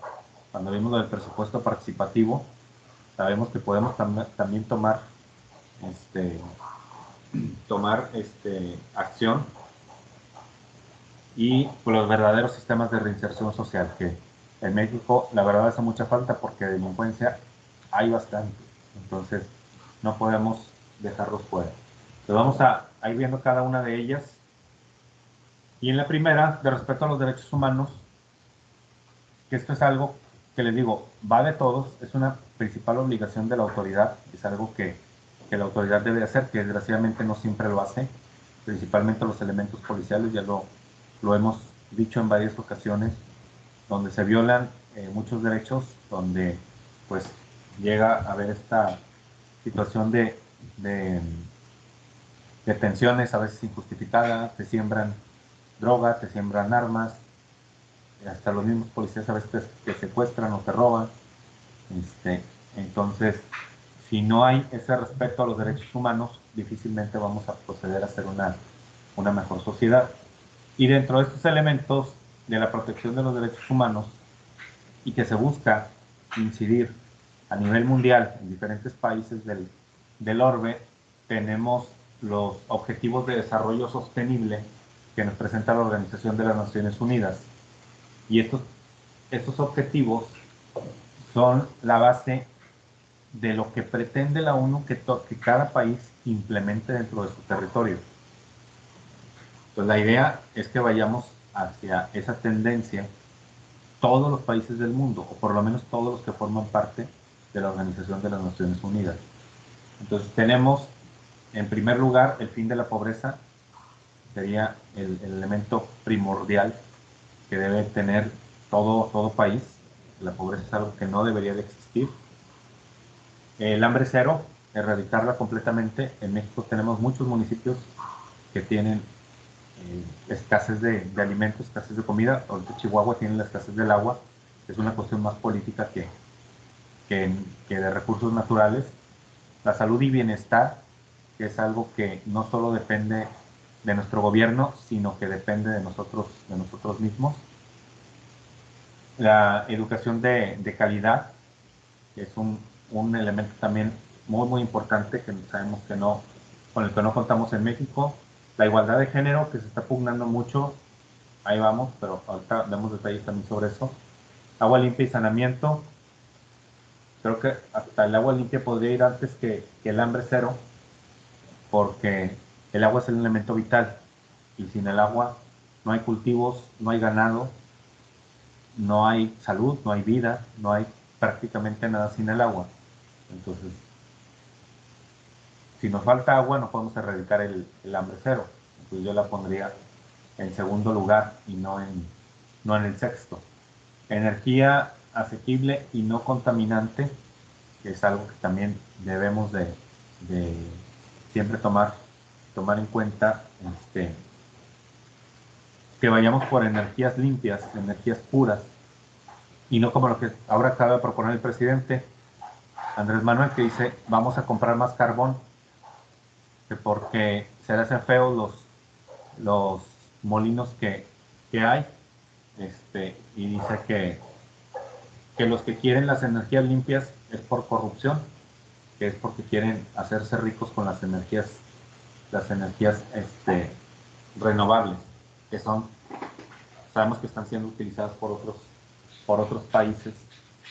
cuando vimos lo del presupuesto participativo, sabemos que podemos también tomar acción y los verdaderos sistemas de reinserción social, que en México la verdad hace mucha falta porque delincuencia hay bastante, entonces no podemos dejarlos fuera. Entonces vamos a ir viendo cada una de ellas. Y en la primera, de respeto a los derechos humanos, que esto es algo que les digo, va de todos, es una principal obligación de la autoridad, es algo que la autoridad debe hacer, que desgraciadamente no siempre lo hace, principalmente los elementos policiales, ya lo hemos dicho en varias ocasiones, donde se violan muchos derechos, donde pues llega a haber esta situación de detenciones a veces injustificadas, te siembran droga, te siembran armas, hasta los mismos policías a veces te secuestran o te roban. Entonces, si no hay ese respeto a los derechos humanos, difícilmente vamos a proceder a ser una mejor sociedad. Y dentro de estos elementos de la protección de los derechos humanos y que se busca incidir a nivel mundial en diferentes países del orbe, tenemos los Objetivos de Desarrollo Sostenible que nos presenta la Organización de las Naciones Unidas. Y estos objetivos son la base de lo que pretende la ONU que cada país implemente dentro de su territorio. Pues la idea es que vayamos hacia esa tendencia todos los países del mundo, o por lo menos todos los que forman parte de la Organización de las Naciones Unidas. Entonces tenemos, en primer lugar, el fin de la pobreza, sería el elemento primordial que debe tener todo país. La pobreza es algo que no debería de existir. El hambre cero, erradicarla completamente. En México tenemos muchos municipios que tienen escasez de alimentos, escasez de comida. Ahorita Chihuahua tiene la escasez del agua, es una cuestión más política que de recursos naturales. La salud y bienestar, que es algo que no solo depende de nuestro gobierno, sino que depende de nosotros mismos. La educación de calidad, que es un elemento también muy, muy importante que sabemos que con el que no contamos en México. La igualdad de género, que se está pugnando mucho, ahí vamos, pero ahorita damos detalles también sobre eso. Agua limpia y saneamiento. Creo que hasta el agua limpia podría ir antes que el hambre cero, porque el agua es el elemento vital, y sin el agua no hay cultivos, no hay ganado, no hay salud, no hay vida, no hay prácticamente nada sin el agua. Entonces, si nos falta agua, no podemos erradicar el hambre cero. Entonces yo la pondría en segundo lugar y no en el sexto. Energía asequible y no contaminante, que es algo que también debemos de siempre tomar en cuenta, que vayamos por energías limpias, energías puras, y no como lo que ahora acaba de proponer el presidente Andrés Manuel, que dice vamos a comprar más carbón, que porque se le hacen feos los molinos que hay, y dice que los que quieren las energías limpias es por corrupción, que es porque quieren hacerse ricos con las energías renovables, que sabemos que están siendo utilizadas por otros países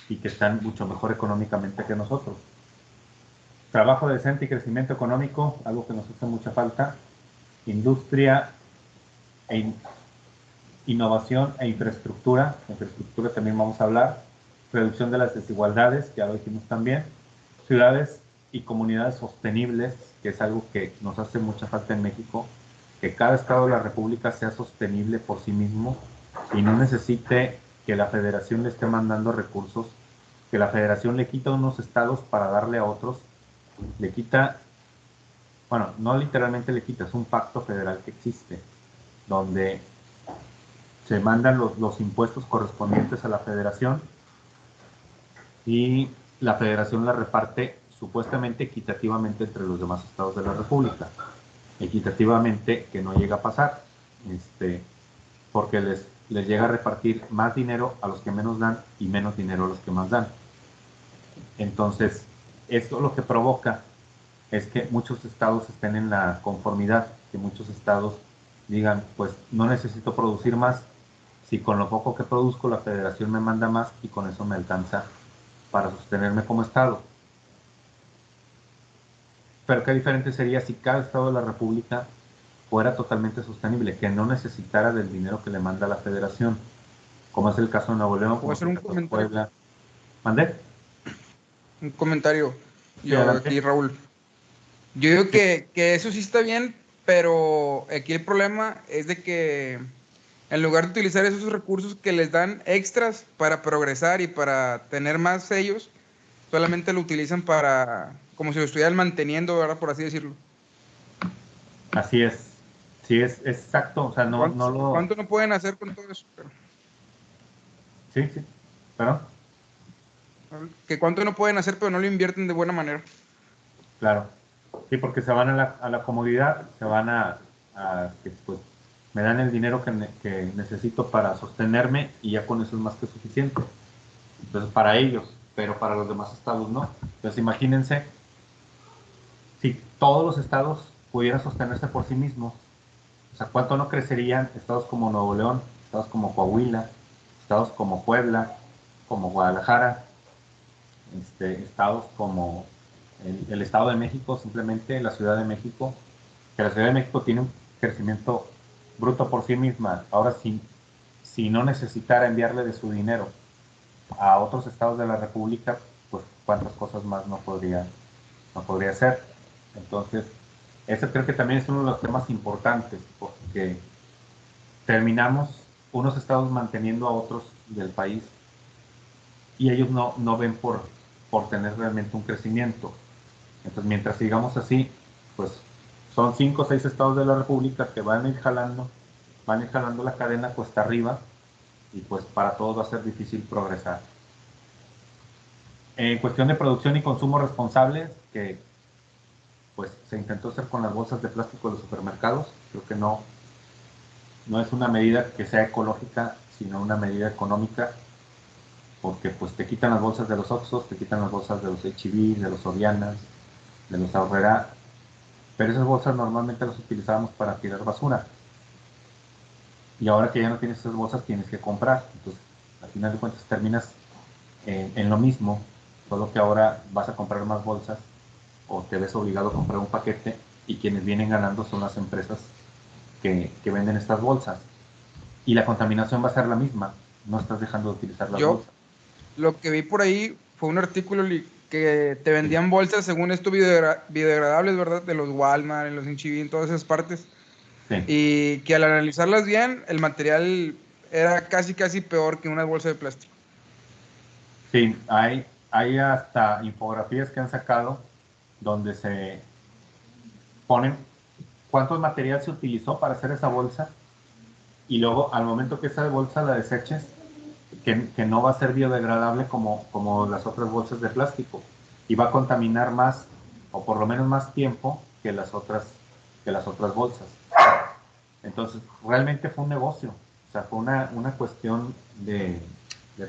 y que están mucho mejor económicamente que nosotros. Trabajo decente y crecimiento económico, algo que nos hace mucha falta. Industria, innovación e infraestructura. Infraestructura también vamos a hablar. Reducción de las desigualdades, ya lo dijimos también. Ciudades y comunidades sostenibles, que es algo que nos hace mucha falta en México, que cada estado de la República sea sostenible por sí mismo y no necesite que la federación le esté mandando recursos, que la federación le quita a unos estados para darle a otros, le quita, bueno, no literalmente le quita, es un pacto federal que existe, donde se mandan los impuestos correspondientes a la federación y la federación la reparte supuestamente equitativamente entre los demás estados de la República. Equitativamente, que no llega a pasar, porque les llega a repartir más dinero a los que menos dan y menos dinero a los que más dan. Entonces, esto lo que provoca es que muchos estados estén en la conformidad, que muchos estados digan, pues no necesito producir más, si con lo poco que produzco la federación me manda más y con eso me alcanza para sostenerme como estado. Pero qué diferente sería si cada estado de la República fuera totalmente sostenible, que no necesitara del dinero que le manda la federación, como es el caso de Nuevo León, como es el caso de Puebla. ¿Mandé? Un comentario. Sí, Yo adelante. aquí, Raúl. Yo digo que eso sí está bien, pero aquí el problema es de que en lugar de utilizar esos recursos que les dan extras para progresar y para tener más ellos, solamente lo utilizan para, como si lo estuvieran manteniendo, ¿verdad? Por así decirlo. Así es. Sí, es exacto. O sea, ¿Cuánto no pueden hacer con todo eso? Sí, sí. ¿Perdón? Que cuánto no pueden hacer, pero no lo invierten de buena manera. Claro. Sí, porque se van a la comodidad, se van a que pues me dan el dinero que necesito para sostenerme y ya con eso es más que suficiente. Entonces, para ellos, pero para los demás estados no. Entonces, imagínense si todos los estados pudieran sostenerse por sí mismos. O sea, ¿cuánto no crecerían estados como Nuevo León, estados como Coahuila, estados como Puebla, como Guadalajara, estados como el Estado de México, simplemente la Ciudad de México, que la Ciudad de México tiene un crecimiento bruto por sí misma? Ahora, si no necesitara enviarle de su dinero a otros estados de la República, pues cuántas cosas más no podría hacer. Entonces, eso creo que también es uno de los temas importantes, porque terminamos unos estados manteniendo a otros del país y ellos no ven por tener realmente un crecimiento. Entonces, mientras sigamos así, pues son 5 o 6 estados de la República que van a ir jalando la cadena cuesta arriba, y pues para todos va a ser difícil progresar. En cuestión de producción y consumo responsables, que pues se intentó hacer con las bolsas de plástico de los supermercados, creo que no es una medida que sea ecológica, sino una medida económica, porque pues te quitan las bolsas de los Oxxos, te quitan las bolsas de los H-E-B, de los Sorianas, de los Aurrera, pero esas bolsas normalmente las utilizábamos para tirar basura. Y ahora que ya no tienes esas bolsas, tienes que comprar. Entonces, al final de cuentas, terminas en lo mismo, solo que ahora vas a comprar más bolsas o te ves obligado a comprar un paquete, y quienes vienen ganando son las empresas que venden estas bolsas. Y la contaminación va a ser la misma, no estás dejando de utilizar las Yo, bolsas. lo que vi por ahí fue un artículo que te vendían bolsas, según esto, biodegradables, ¿verdad? De los Walmart, en los H-E-B, en todas esas partes. Sí, Y que al analizarlas bien, el material era casi peor que una bolsa de plástico. sí, hay hasta infografías que han sacado donde se ponen cuánto material se utilizó para hacer esa bolsa, y luego al momento que esa bolsa la deseches, que no va a ser biodegradable como las otras bolsas de plástico, y va a contaminar más, o por lo menos más tiempo que las otras bolsas. Entonces, realmente fue un negocio, o sea, fue una cuestión de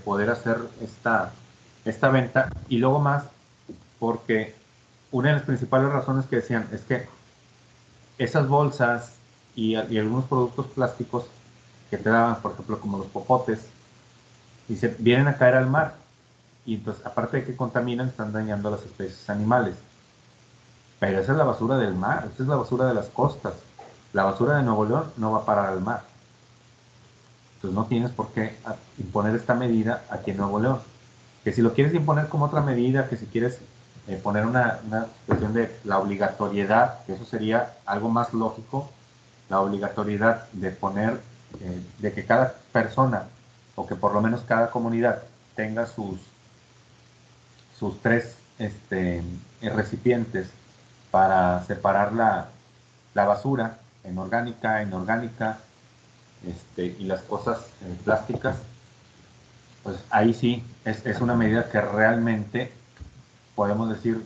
poder hacer esta venta, y luego más, porque una de las principales razones que decían es que esas bolsas y algunos productos plásticos que te daban, por ejemplo, como los popotes, y se vienen a caer al mar, y entonces, aparte de que contaminan, están dañando a las especies animales. Pero esa es la basura del mar, esa es la basura de las costas. La basura de Nuevo León no va a parar al mar. Entonces no tienes por qué imponer esta medida aquí en Nuevo León. Que si lo quieres imponer como otra medida, que si quieres poner una cuestión de la obligatoriedad, que eso sería algo más lógico, la obligatoriedad de poner, de que cada persona, o que por lo menos cada comunidad, tenga sus 3 recipientes para separar la basura en orgánica, inorgánica, y las cosas plásticas, pues ahí sí es una medida que realmente podemos decir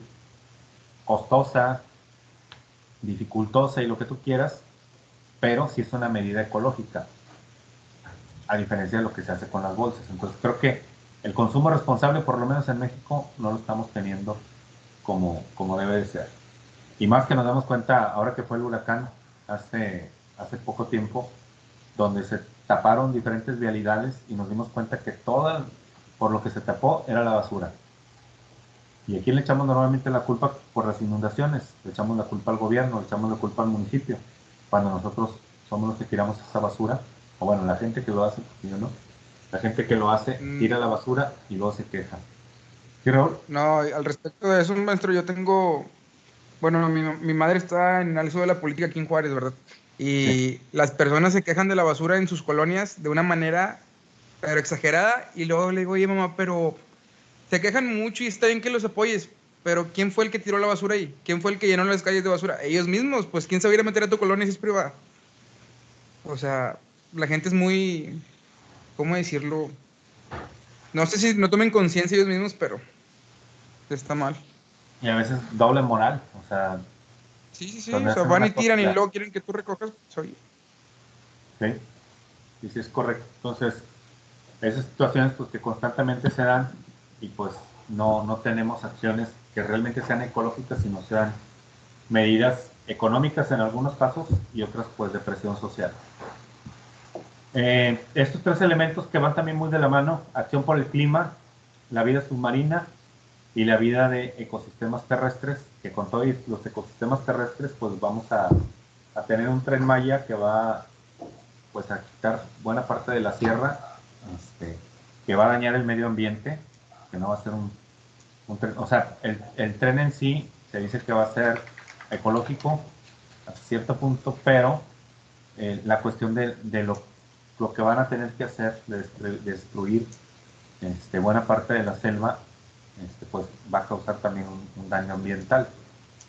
costosa, dificultosa y lo que tú quieras, pero sí es una medida ecológica, a diferencia de lo que se hace con las bolsas. Entonces creo que el consumo responsable, por lo menos en México, no lo estamos teniendo como debe de ser. Y más que nos damos cuenta ahora que fue el huracán hace poco tiempo, donde se taparon diferentes vialidades, y nos dimos cuenta que todo por lo que se tapó era la basura. ¿Y a quién le echamos normalmente la culpa por las inundaciones? Le echamos la culpa al gobierno, le echamos la culpa al municipio, cuando nosotros somos los que tiramos esa basura, o bueno, la gente que lo hace, yo no. La gente que lo hace tira la basura y luego se queja. ¿Sí, Raúl? No, al respecto de eso, maestro, yo tengo, bueno, mi madre está en algo de la política aquí en Juárez, ¿verdad? Sí. Y las personas se quejan de la basura en sus colonias de una manera, pero exagerada, y luego le digo, oye, mamá, pero se quejan mucho y está bien que los apoyes, pero ¿quién fue el que tiró la basura ahí? ¿Quién fue el que llenó las calles de basura? Ellos mismos, pues ¿quién se va a ir a meter a tu colonia si es privada? O sea, la gente es muy, ¿cómo decirlo? No sé si no tomen conciencia ellos mismos, pero está mal. Y a veces doble moral, o sea, Sí, o donde sea, hacen van una y tiran y cosa, luego quieren que tú recojas, pues oye. ¿sí? Y sí es correcto. Entonces, esas situaciones pues que constantemente se dan, y pues no tenemos acciones que realmente sean ecológicas, sino sean medidas económicas en algunos casos, y otras pues de presión social. Estos 3 elementos que van también muy de la mano: acción por el clima, la vida submarina y la vida de ecosistemas terrestres, que con todos los ecosistemas terrestres pues vamos a tener un Tren Maya que va pues a quitar buena parte de la sierra, que va a dañar el medio ambiente, que no va a ser un tren, o sea, el tren en sí se dice que va a ser ecológico a cierto punto, pero la cuestión de lo que van a tener que hacer, de destruir buena parte de la selva, pues va a causar también un daño ambiental.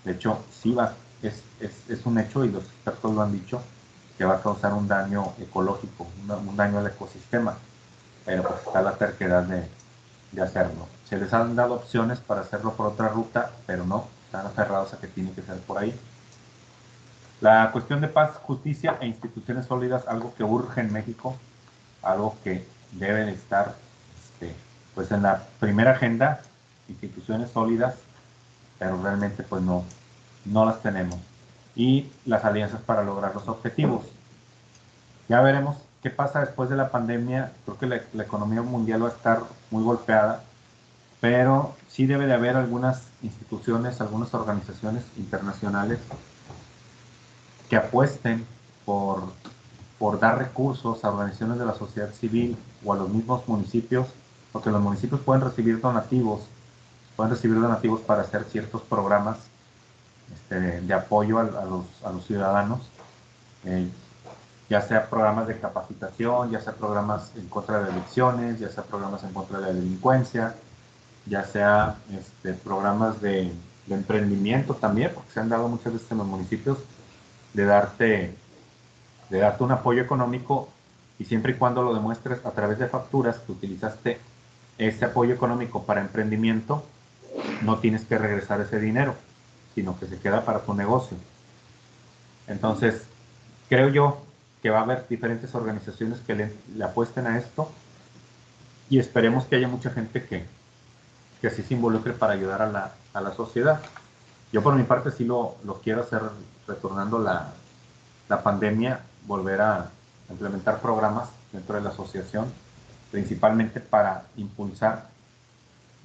De hecho, sí va es un hecho, y los expertos lo han dicho, que va a causar un daño ecológico, un daño al ecosistema, pero pues está la terquedad de hacerlo. Se les han dado opciones para hacerlo por otra ruta, pero no, están aferrados a que tiene que ser por ahí. La cuestión de paz, justicia e instituciones sólidas, algo que urge en México, algo que debe de estar pues en la primera agenda, instituciones sólidas, pero realmente pues no las tenemos. Y las alianzas para lograr los objetivos. Ya veremos qué pasa después de la pandemia. Creo que la economía mundial va a estar muy golpeada, pero sí debe de haber algunas instituciones, algunas organizaciones internacionales que apuesten por dar recursos a organizaciones de la sociedad civil o a los mismos municipios, porque los municipios pueden recibir donativos para hacer ciertos programas de apoyo a los ciudadanos, ya sea programas de capacitación, ya sea programas en contra de adicciones, ya sea programas en contra de la delincuencia, ya sea programas de emprendimiento también, porque se han dado muchas veces en los municipios de darte un apoyo económico, y siempre y cuando lo demuestres a través de facturas que utilizaste ese apoyo económico para emprendimiento, no tienes que regresar ese dinero, sino que se queda para tu negocio. Entonces, creo yo que va a haber diferentes organizaciones que le apuesten a esto, y esperemos que haya mucha gente que así se involucre para ayudar a la sociedad. Yo por mi parte sí lo quiero hacer, retornando la pandemia, volver a implementar programas dentro de la asociación, principalmente para impulsar.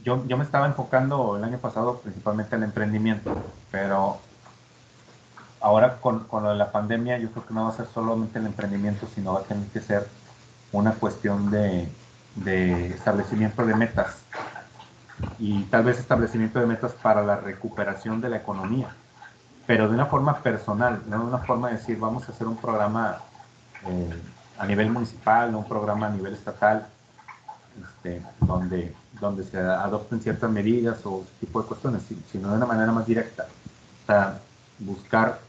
Yo me estaba enfocando el año pasado principalmente en el emprendimiento, pero ahora con lo de la pandemia yo creo que no va a ser solamente el emprendimiento, sino va a tener que ser una cuestión de establecimiento de metas, y tal vez establecimiento de metas para la recuperación de la economía, pero de una forma personal, no de una forma de decir vamos a hacer un programa a nivel municipal, no un programa a nivel estatal, donde se adopten ciertas medidas o ese tipo de cuestiones, sino de una manera más directa. O sea, buscar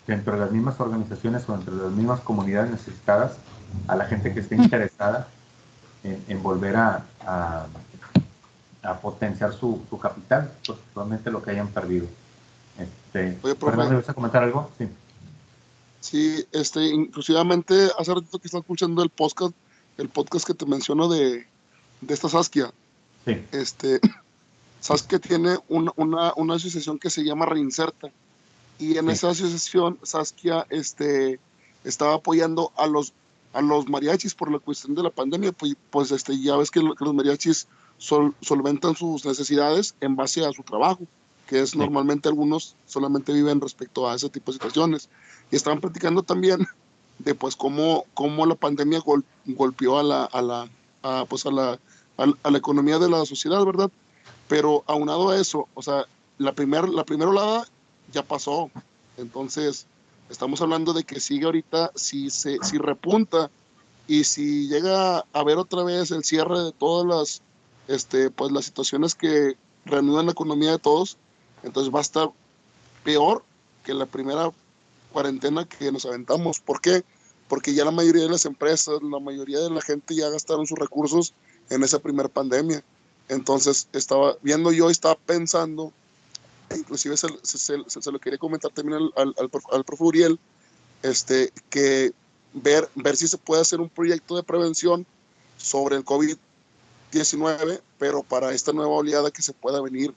dentro de las mismas organizaciones o dentro de las mismas comunidades necesitadas a la gente que esté interesada en volver a potenciar su capital, particularmente lo que hayan perdido. Oye, profe. Fernando, ¿vas a comentar algo? Sí. Sí, inclusivamente hace ratito que estaba escuchando el podcast que te menciono de esta Saskia. Sí. Saskia tiene una asociación que se llama Reinserta, y en esa asociación Saskia estaba apoyando a los mariachis por la cuestión de la pandemia, pues ya ves que los mariachis solventan sus necesidades en base a su trabajo, que es normalmente algunos solamente viven respecto a ese tipo de situaciones, y estaban platicando también de pues cómo la pandemia golpeó a la economía de la sociedad, ¿verdad? Pero aunado a eso, o sea, la primera olada ya pasó. Entonces, estamos hablando de que sigue ahorita, si repunta, y si llega a haber otra vez el cierre de todas las situaciones que reanudan la economía de todos, entonces va a estar peor que la primera cuarentena que nos aventamos. ¿Por qué? Porque ya la mayoría de las empresas, la mayoría de la gente ya gastaron sus recursos en esa primera pandemia. Entonces estaba viendo yo y estaba pensando, inclusive se lo quería comentar también al profe Uriel, que ver si se puede hacer un proyecto de prevención sobre el COVID-19, pero para esta nueva oleada que se pueda venir,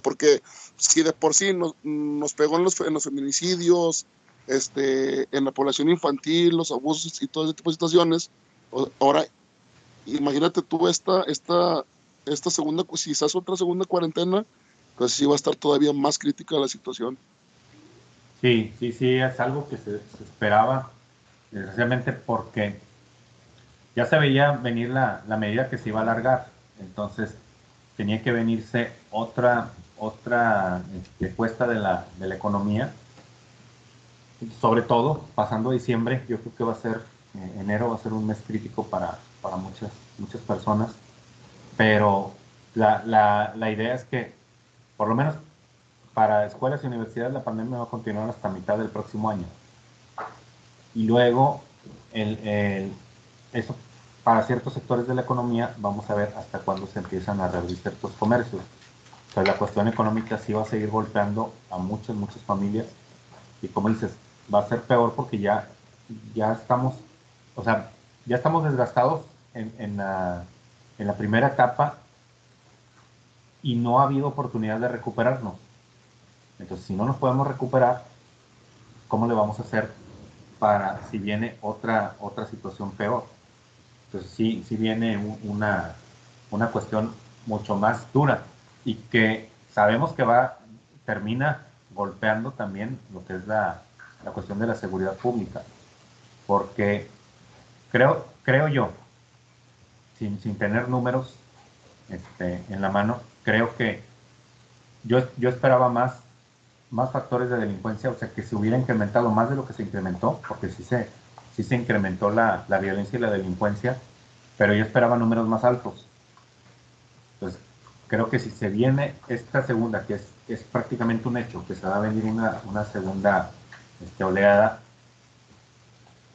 porque si de por sí nos pegó en los feminicidios, en la población infantil, los abusos y todo ese tipo de situaciones, ahora imagínate tú esta segunda, si se hace otra segunda cuarentena, pues sí va a estar todavía más crítica la situación. Sí, es algo que se esperaba, desgraciadamente, porque ya se veía venir la medida que se iba a alargar. Entonces tenía que venirse otra cuesta de la economía, sobre todo pasando diciembre. Yo creo que va a ser enero, va a ser un mes crítico para muchas personas, pero la idea es que por lo menos para escuelas y universidades la pandemia va a continuar hasta mitad del próximo año. Y luego, eso para ciertos sectores de la economía, vamos a ver hasta cuándo se empiezan a reabrir ciertos comercios. O sea, la cuestión económica sí va a seguir golpeando a muchas familias. Y como dices, va a ser peor porque ya estamos, o sea, ya estamos desgastados en la primera etapa y no ha habido oportunidad de recuperarnos. Entonces, si no nos podemos recuperar, ¿cómo le vamos a hacer para si viene otra situación peor? Entonces, sí viene una cuestión mucho más dura y que sabemos que termina golpeando también lo que es la cuestión de la seguridad pública. Porque creo yo, sin tener números en la mano, creo que yo esperaba más factores de delincuencia, o sea, que se hubiera incrementado más de lo que se incrementó, porque sí se incrementó la violencia y la delincuencia, pero yo esperaba números más altos. Entonces, creo que si se viene esta segunda, que es prácticamente un hecho, que se va a venir una segunda oleada,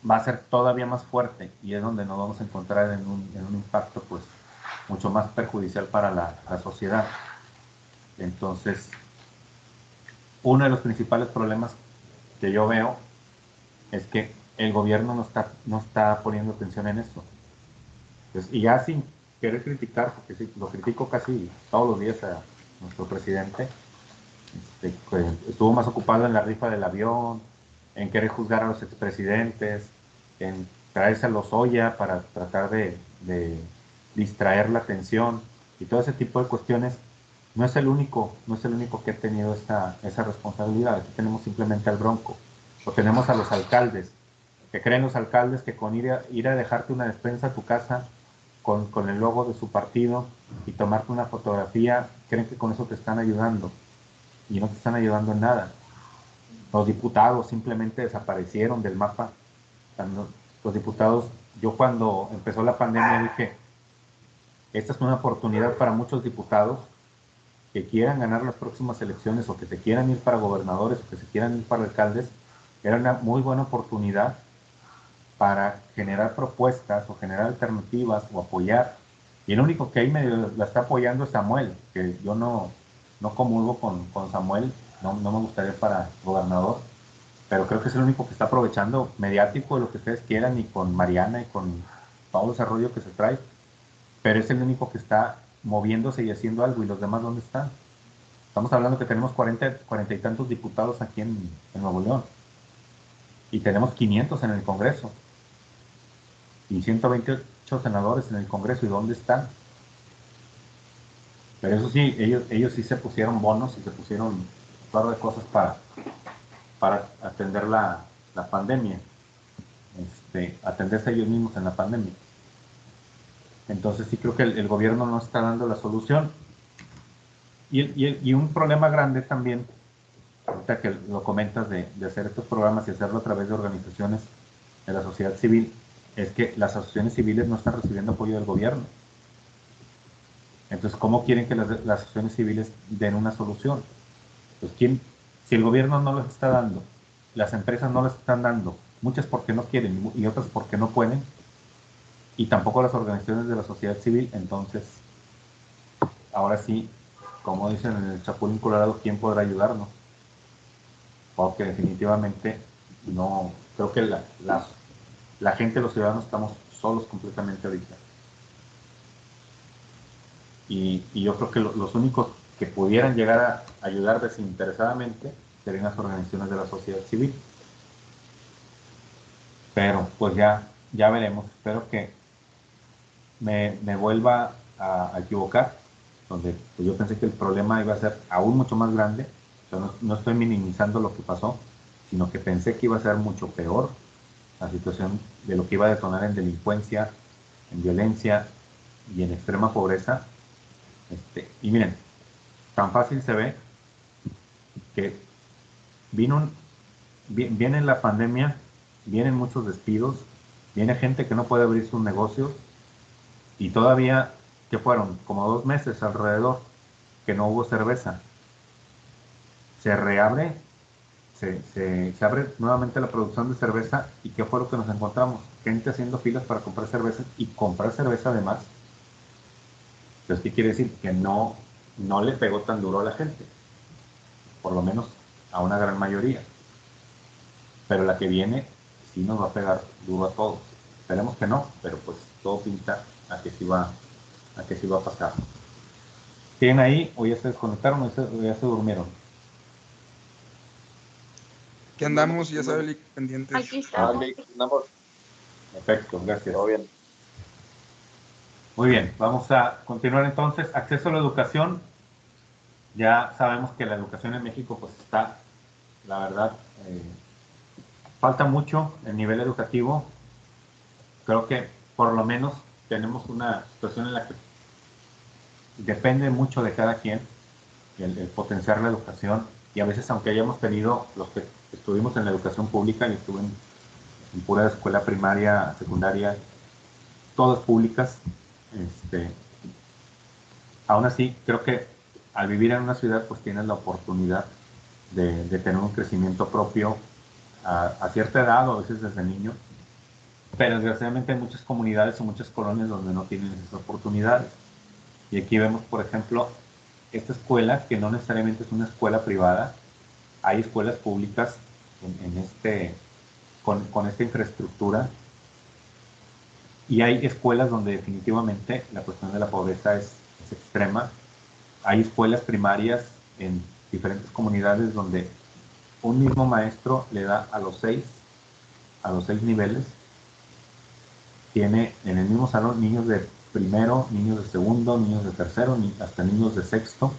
va a ser todavía más fuerte y es donde nos vamos a encontrar en un impacto pues mucho más perjudicial para la sociedad. Entonces, uno de los principales problemas que yo veo es que el gobierno no está poniendo atención en esto. Entonces, y ya sin querer criticar, porque sí, lo critico casi todos los días a nuestro presidente, que estuvo más ocupado en la rifa del avión, en querer juzgar a los expresidentes, en traerse a Lozoya para tratar de distraer la atención y todo ese tipo de cuestiones. No es el único que ha tenido esa responsabilidad. Aquí tenemos simplemente al Bronco, o tenemos a los alcaldes, que creen los alcaldes que con ir a dejarte una despensa a tu casa con el logo de su partido y tomarte una fotografía, creen que con eso te están ayudando y no te están ayudando en nada. Los diputados simplemente desaparecieron del mapa. Los diputados, yo cuando empezó la pandemia dije, esta es una oportunidad para muchos diputados que quieran ganar las próximas elecciones o que se quieran ir para gobernadores o que se quieran ir para alcaldes. Era una muy buena oportunidad para generar propuestas o generar alternativas o apoyar. Y el único que ahí medio la está apoyando es Samuel, que yo no comulgo con Samuel, no me gustaría para gobernador, pero creo que es el único que está aprovechando mediático de lo que ustedes quieran y con Mariana y con todo el desarrollo que se trae, pero es el único que está moviéndose y haciendo algo. ¿Y los demás dónde están? Estamos hablando que tenemos 40 y tantos diputados aquí en Nuevo León y tenemos 500 en el Congreso y 128 senadores en el Congreso. ¿Y dónde están? Pero eso sí, ellos sí se pusieron bonos y se pusieron un par de cosas para atender la pandemia, atenderse ellos mismos en la pandemia. Entonces sí creo que el gobierno no está dando la solución. Y un problema grande también, ahorita que lo comentas de hacer estos programas y hacerlo a través de organizaciones de la sociedad civil, es que las asociaciones civiles no están recibiendo apoyo del gobierno. Entonces, ¿cómo quieren que las asociaciones civiles den una solución? Pues, si el gobierno no las está dando, las empresas no las están dando, muchas porque no quieren y otras porque no pueden, y tampoco las organizaciones de la sociedad civil, entonces, ahora sí, como dicen en el Chapulín Colorado, ¿quién podrá ayudarnos? Porque definitivamente no, creo que la gente, los ciudadanos, estamos solos completamente ahorita. Y yo creo que los únicos que pudieran llegar a ayudar desinteresadamente serían las organizaciones de la sociedad civil. Pero pues ya veremos. Espero que me vuelva a equivocar, donde pues yo pensé que el problema iba a ser aún mucho más grande. O sea, no estoy minimizando lo que pasó, sino que pensé que iba a ser mucho peor la situación de lo que iba a detonar en delincuencia, en violencia y en extrema pobreza. Y miren, tan fácil se ve que viene la pandemia, vienen muchos despidos, viene gente que no puede abrir sus negocios y todavía, que fueron como 2 meses alrededor, que no hubo cerveza. se reabre, se abre nuevamente la producción de cerveza. ¿Y qué fue lo que nos encontramos? Gente haciendo filas para comprar cerveza y comprar cerveza además. Entonces, ¿qué quiere decir? Que no le pegó tan duro a la gente, por lo menos a una gran mayoría. Pero la que viene sí nos va a pegar duro a todos. Esperemos que no, pero pues todo pinta a que sí va a pasar. ¿Tienen ahí o ya se desconectaron o ya se durmieron? Que andamos, ya sabes, pendientes. Aquí estamos. Andamos, Perfecto, gracias. todo bien. Muy bien, vamos a continuar entonces. Acceso a la educación. Ya sabemos que la educación en México pues está, la verdad, falta mucho el nivel educativo. Creo que por lo menos tenemos una situación en la que depende mucho de cada quien el potenciar la educación. Y a veces, aunque hayamos tenido, los que estuvimos en la educación pública, y estuve en pura escuela primaria, secundaria, todas públicas, aún así creo que al vivir en una ciudad pues tienes la oportunidad de tener un crecimiento propio a cierta edad o a veces desde niño, pero desgraciadamente hay muchas comunidades o muchas colonias donde no tienen esas oportunidades. Y aquí vemos, por ejemplo, esta escuela, que no necesariamente es una escuela privada. Hay escuelas públicas con esta infraestructura, y hay escuelas donde definitivamente la cuestión de la pobreza es extrema. Hay escuelas primarias en diferentes comunidades donde un mismo maestro le da a los seis niveles. Tiene en el mismo salón niños de primero, niños de segundo, niños de tercero, hasta niños de sexto,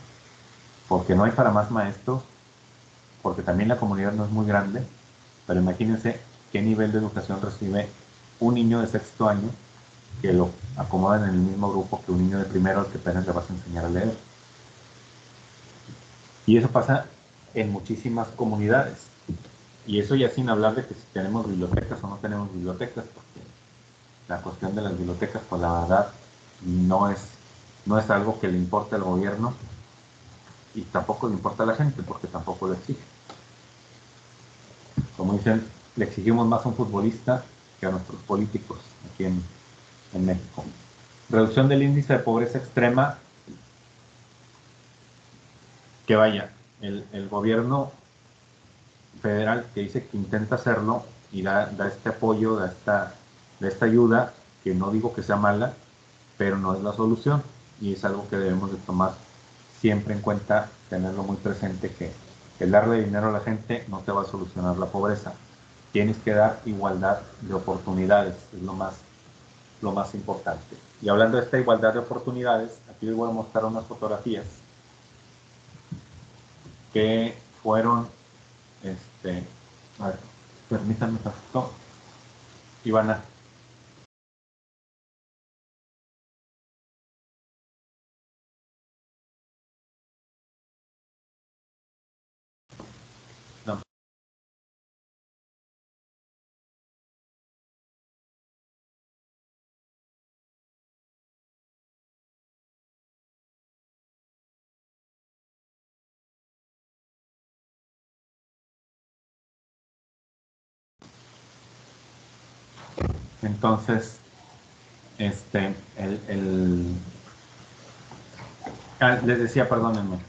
porque no hay para más maestros, porque también la comunidad no es muy grande. Pero imagínense qué nivel de educación recibe un niño de sexto año, que lo acomodan en el mismo grupo que un niño de primero al que apenas le vas a enseñar a leer. Y eso pasa en muchísimas comunidades. Y eso ya sin hablar de que si tenemos bibliotecas o no tenemos bibliotecas, porque la cuestión de las bibliotecas, pues la verdad, no es algo que le importe al gobierno, y tampoco le importa a la gente, porque tampoco lo exige. Como dicen, le exigimos más a un futbolista que a nuestros políticos aquí en México. Reducción del índice de pobreza extrema, que vaya, el gobierno federal que dice que intenta hacerlo y da este apoyo, da esta ayuda, que no digo que sea mala, pero no es la solución, y es algo que debemos de tomar siempre en cuenta, tenerlo muy presente, que el darle dinero a la gente no te va a solucionar la pobreza. Tienes que dar igualdad de oportunidades, es lo más importante. Y hablando de esta igualdad de oportunidades, aquí les voy a mostrar unas fotografías que fueron, a ver, permítanme un poquito, Ivana. No. Entonces, les decía, perdónenme,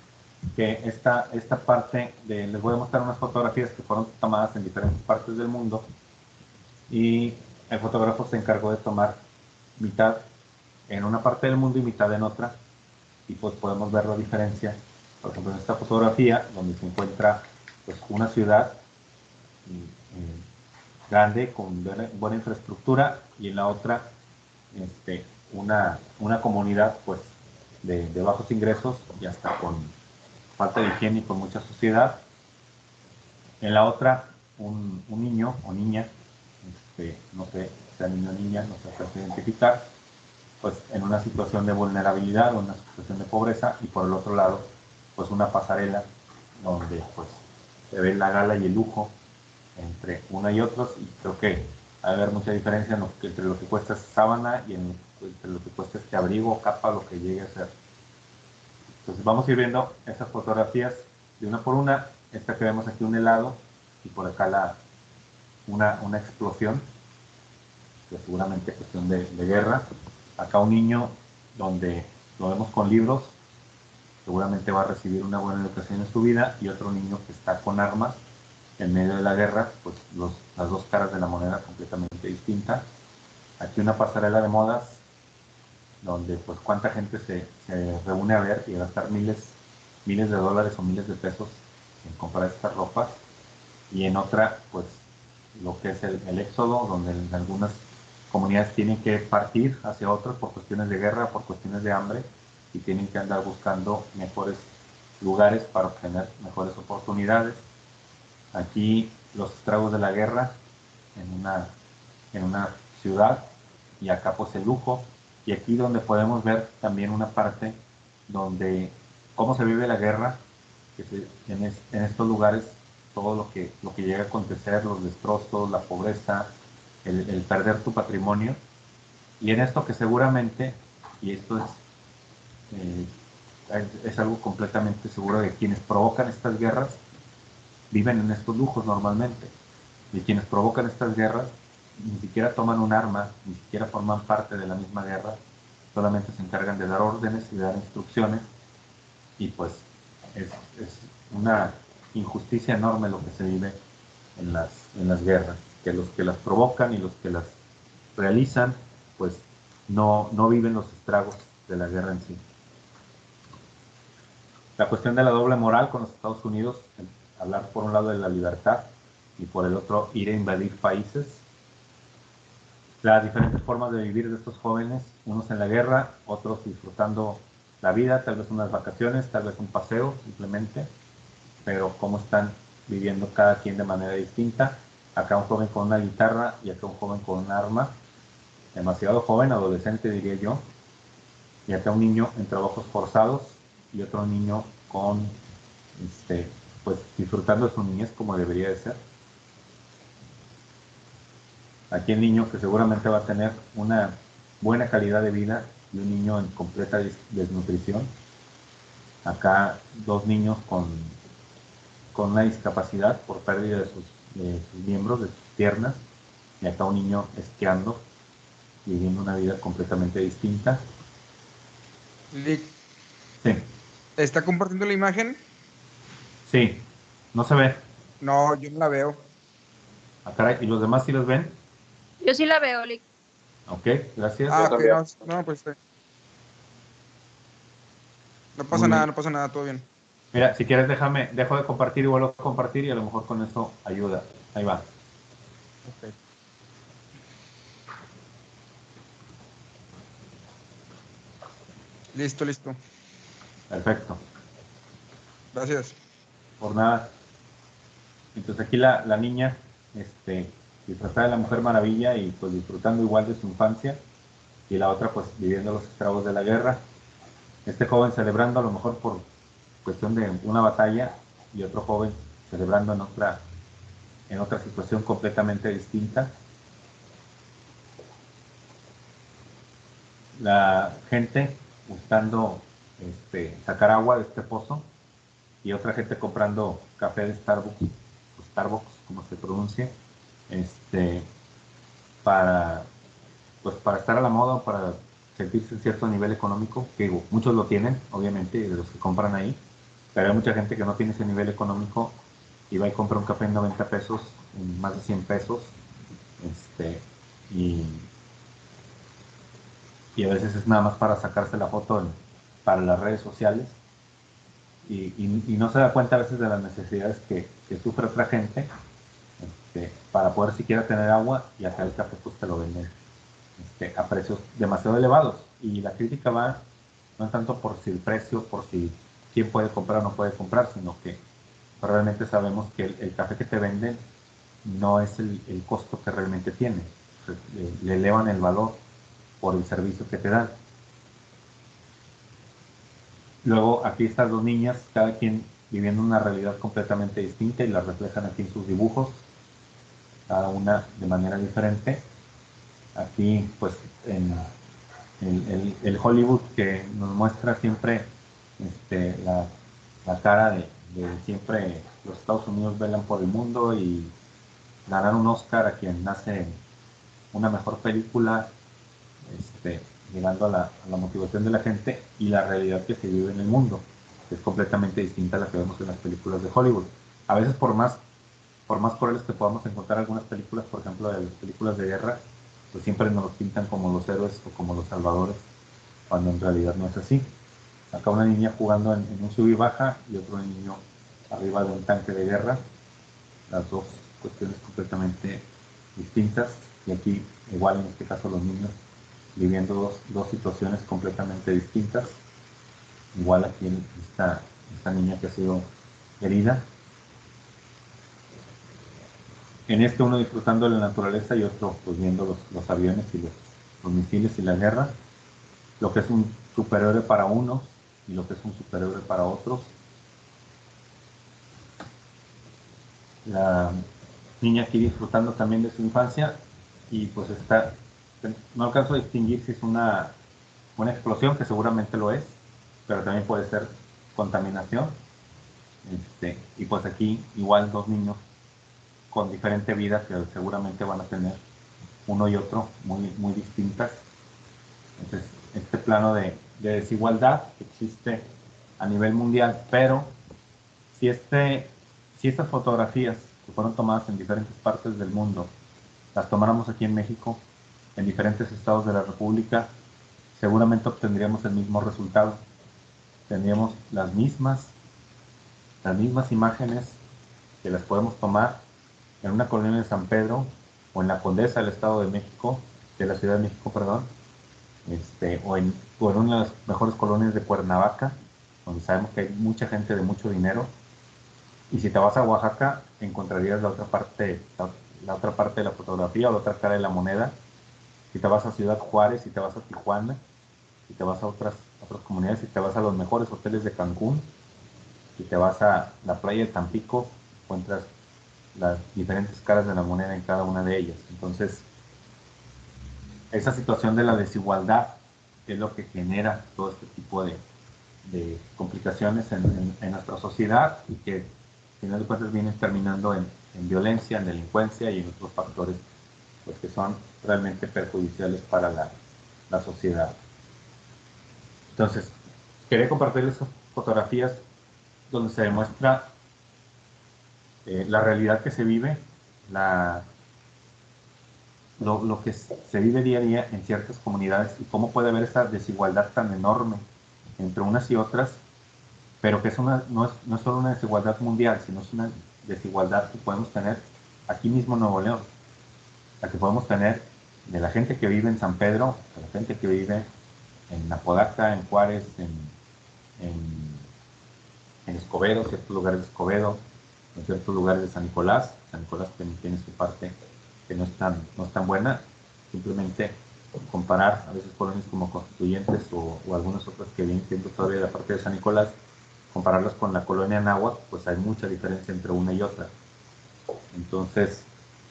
que esta parte les voy a mostrar unas fotografías que fueron tomadas en diferentes partes del mundo, y el fotógrafo se encargó de tomar mitad en una parte del mundo y mitad en otra, y pues podemos ver la diferencia. Por ejemplo, en esta fotografía, donde se encuentra pues una ciudad grande con buena infraestructura, y en la otra una comunidad pues de bajos ingresos y hasta con falta de higiene y con mucha suciedad. En la otra un niño o niña, no sé si sea niño o niña, no se puede identificar, pues en una situación de vulnerabilidad o una situación de pobreza, y por el otro lado pues una pasarela donde pues se ve la gala y el lujo entre una y otros, y creo que va a haber mucha diferencia entre lo que cuesta esa sábana y entre lo que cuesta este abrigo, capa, lo que llegue a ser. Entonces vamos a ir viendo esas fotografías de una por una, esta que vemos aquí un helado y por acá una explosión, que seguramente es cuestión de guerra. Acá un niño donde lo vemos con libros, seguramente va a recibir una buena educación en su vida, y otro niño que está con armas en medio de la guerra, pues las dos caras de la moneda completamente distintas. Aquí una pasarela de modas donde pues cuánta gente se reúne a ver y a gastar miles de dólares o miles de pesos en comprar estas ropas, y en otra pues lo que es el éxodo, donde en algunas comunidades tienen que partir hacia otras por cuestiones de guerra, por cuestiones de hambre, y tienen que andar buscando mejores lugares para obtener mejores oportunidades. Aquí los estragos de la guerra en una ciudad, y acá pues el lujo, y aquí donde podemos ver también una parte donde cómo se vive la guerra, en estos lugares todo lo que llega a acontecer, los destrozos, la pobreza, el perder tu patrimonio, y en esto que seguramente, y esto es algo completamente seguro, de quienes provocan estas guerras viven en estos lujos normalmente, y quienes provocan estas guerras ni siquiera toman un arma, ni siquiera forman parte de la misma guerra, solamente se encargan de dar órdenes y de dar instrucciones, y pues es una injusticia enorme lo que se vive en las guerras, que los que las provocan y los que las realizan, pues no viven los estragos de la guerra en sí. La cuestión de la doble moral con los Estados Unidos, hablar por un lado de la libertad y por el otro ir a invadir países. Las diferentes formas de vivir de estos jóvenes, unos en la guerra, otros disfrutando la vida, tal vez unas vacaciones, tal vez un paseo simplemente, pero cómo están viviendo cada quien de manera distinta. Acá un joven con una guitarra y acá un joven con un arma, demasiado joven, adolescente diría yo, y acá un niño en trabajos forzados y otro niño con pues disfrutando de su niñez como debería de ser. Aquí el niño que seguramente va a tener una buena calidad de vida, y un niño en completa desnutrición. Acá dos niños con una discapacidad por pérdida de sus miembros, de sus piernas, y acá un niño esquiando, viviendo una vida completamente distinta. Lick, Sí, ¿está compartiendo la imagen? sí, no se ve. No, yo no la veo. Ah, caray, ¿y los demás sí los ven? Yo sí la veo, Lick. Ok, gracias. Ah, ok, también. no, pues no Muy pasa bien. nada, no pasa nada, todo bien. Mira, si quieres dejo de compartir y vuelvo a compartir, y a lo mejor con eso ayuda. Ahí va. Ok. Listo, listo. Perfecto. Gracias. Por nada. Entonces aquí la niña, disfrazada de la Mujer Maravilla y pues disfrutando igual de su infancia, y la otra pues viviendo los estragos de la guerra. Este joven celebrando a lo mejor por cuestión de una batalla, y otro joven celebrando en otra situación completamente distinta. La gente buscando sacar agua de este pozo, y otra gente comprando café de Starbucks, o Starbucks como se pronuncie, para para estar a la moda, para sentirse en cierto nivel económico, que digo, muchos lo tienen, obviamente, de los que compran ahí, pero hay mucha gente que no tiene ese nivel económico y va y compra un café en 90 pesos, en más de 100 pesos, y, y a veces es nada más para sacarse la foto para las redes sociales, y no se da cuenta a veces de las necesidades que sufre otra gente, para poder siquiera tener agua, y acá el café pues te lo venden a precios demasiado elevados. Y la crítica va no tanto por si el precio, por si quién puede comprar o no puede comprar, sino que realmente sabemos que el café que te venden no es el costo que realmente tiene. Le elevan el valor por el servicio que te dan. Luego aquí estas dos niñas, cada quien viviendo una realidad completamente distinta, y la reflejan aquí en sus dibujos, cada una de manera diferente. Aquí pues en el Hollywood que nos muestra siempre la cara siempre los Estados Unidos velan por el mundo y ganar un Oscar a quien hace una mejor película, llegando a la motivación de la gente y la realidad que se vive en el mundo, que es completamente distinta a la que vemos en las películas de Hollywood. A veces por más crueles que podamos encontrar algunas películas, por ejemplo de las películas de guerra, pues siempre nos los pintan como los héroes o como los salvadores, cuando en realidad no es así. Acá una niña jugando en un sub y baja y otro niño arriba de un tanque de guerra, las dos cuestiones completamente distintas, y aquí igual en este caso los niños viviendo dos situaciones completamente distintas, igual aquí en esta niña que ha sido herida, en uno disfrutando de la naturaleza y otro pues viendo los aviones y los misiles y la guerra, lo que es un superhéroe para unos y lo que es un superhéroe para otros. La niña aquí disfrutando también de su infancia y pues no alcanzo a distinguir si es una explosión, que seguramente lo es, pero también puede ser contaminación. Y pues aquí igual dos niños con diferente vida que seguramente van a tener uno y otro muy, muy distintas. Entonces, este plano de desigualdad que existe a nivel mundial, pero si estas fotografías que fueron tomadas en diferentes partes del mundo, las tomáramos aquí en México, en diferentes estados de la República, seguramente obtendríamos el mismo resultado. Tendríamos las mismas imágenes que las podemos tomar en una colonia de San Pedro o en la Condesa del Estado de México, de la Ciudad de México, perdón, o en una de las mejores colonias de Cuernavaca, donde sabemos que hay mucha gente de mucho dinero. Y si te vas a Oaxaca, encontrarías la otra parte de la fotografía o la otra cara de la moneda. Si te vas a Ciudad Juárez, si te vas a Tijuana, si te vas a otras comunidades, si te vas a los mejores hoteles de Cancún, si te vas a la playa de Tampico, encuentras las diferentes caras de la moneda en cada una de ellas. Entonces, esa situación de la desigualdad es lo que genera todo este tipo de complicaciones en nuestra sociedad y que, al final de cuentas, vienen terminando en violencia, en delincuencia y en otros factores pues, que son realmente perjudiciales para la sociedad. Entonces, quería compartirles esas fotografías donde se demuestra la realidad que se vive, lo que se vive día a día en ciertas comunidades y cómo puede haber esa desigualdad tan enorme entre unas y otras, pero que no es solo una desigualdad mundial, sino es una desigualdad que podemos tener aquí mismo en Nuevo León, la que podemos tener de la gente que vive en San Pedro, de la gente que vive en Apodaca, en Juárez, en Escobedo, ciertos lugares de Escobedo, en ciertos lugares de San Nicolás. San Nicolás tiene su parte que no es tan buena. Simplemente comparar a veces colonias como Constituyentes o algunas otras que vienen siendo todavía de la parte de San Nicolás, compararlas con la colonia Náhuatl, pues hay mucha diferencia entre una y otra. Entonces,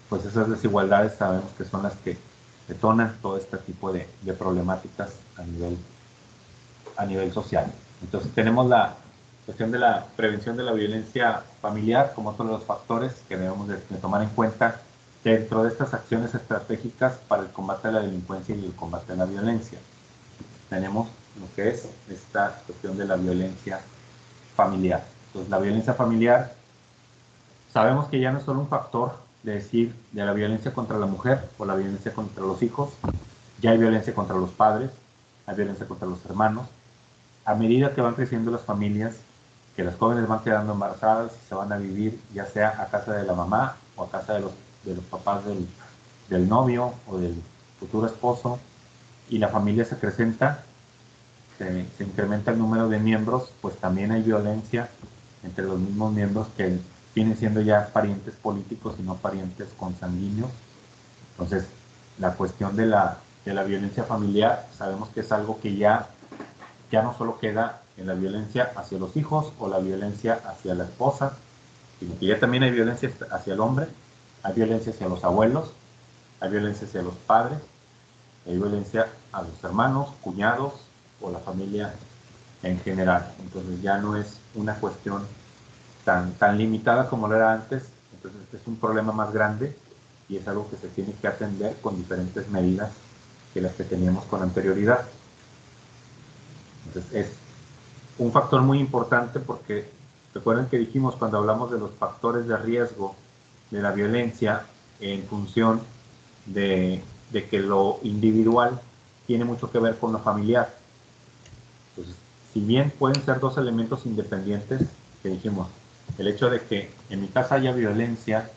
pues esas desigualdades sabemos que son las que detonan todo este tipo de problemáticas a nivel social. Entonces tenemos la cuestión de la prevención de la violencia familiar como otro de los factores que debemos de tomar en cuenta dentro de estas acciones estratégicas para el combate a la delincuencia y el combate a la violencia. Tenemos lo que es esta cuestión de la violencia familiar. Entonces la violencia familiar, sabemos que ya no es solo un factor de decir de la violencia contra la mujer o la violencia contra los hijos, ya hay violencia contra los padres, hay violencia contra los hermanos. A medida que van creciendo las familias, que las jóvenes van quedando embarazadas y se van a vivir ya sea a casa de la mamá o a casa de los papás del novio o del futuro esposo, y la familia se acrecenta, se incrementa el número de miembros, pues también hay violencia entre los mismos miembros que vienen siendo ya parientes políticos y no parientes consanguíneos. Entonces, la cuestión de la violencia familiar, sabemos que es algo que ya no solo queda en la violencia hacia los hijos o la violencia hacia la esposa, sino que ya también hay violencia hacia el hombre, hay violencia hacia los abuelos, hay violencia hacia los padres, hay violencia a los hermanos, cuñados o la familia en general. Entonces ya no es una cuestión tan limitada como lo era antes. Entonces es un problema más grande y es algo que se tiene que atender con diferentes medidas que las que teníamos con anterioridad. Entonces es un factor muy importante porque recuerden que dijimos cuando hablamos de los factores de riesgo de la violencia en función de que lo individual tiene mucho que ver con lo familiar. Entonces, si bien pueden ser dos elementos independientes, que dijimos, el hecho de que en mi casa haya violencia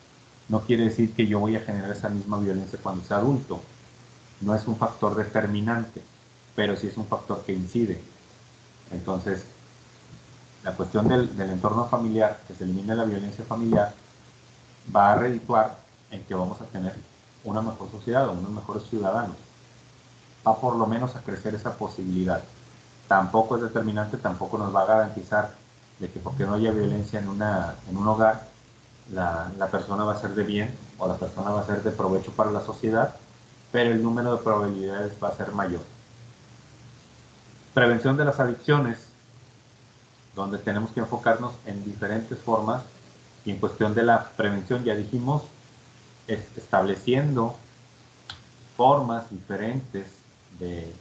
no quiere decir que yo voy a generar esa misma violencia cuando sea adulto. No es un factor determinante, pero sí es un factor que incide. Entonces, la cuestión del entorno familiar, que se elimine la violencia familiar, va a redituar en que vamos a tener una mejor sociedad o unos mejores ciudadanos. Va por lo menos a crecer esa posibilidad. Tampoco es determinante, tampoco nos va a garantizar de que porque no haya violencia en un hogar, la persona va a ser de bien o la persona va a ser de provecho para la sociedad, pero el número de probabilidades va a ser mayor. Prevención de las adicciones, donde tenemos que enfocarnos en diferentes formas, y en cuestión de la prevención ya dijimos, estableciendo formas diferentes de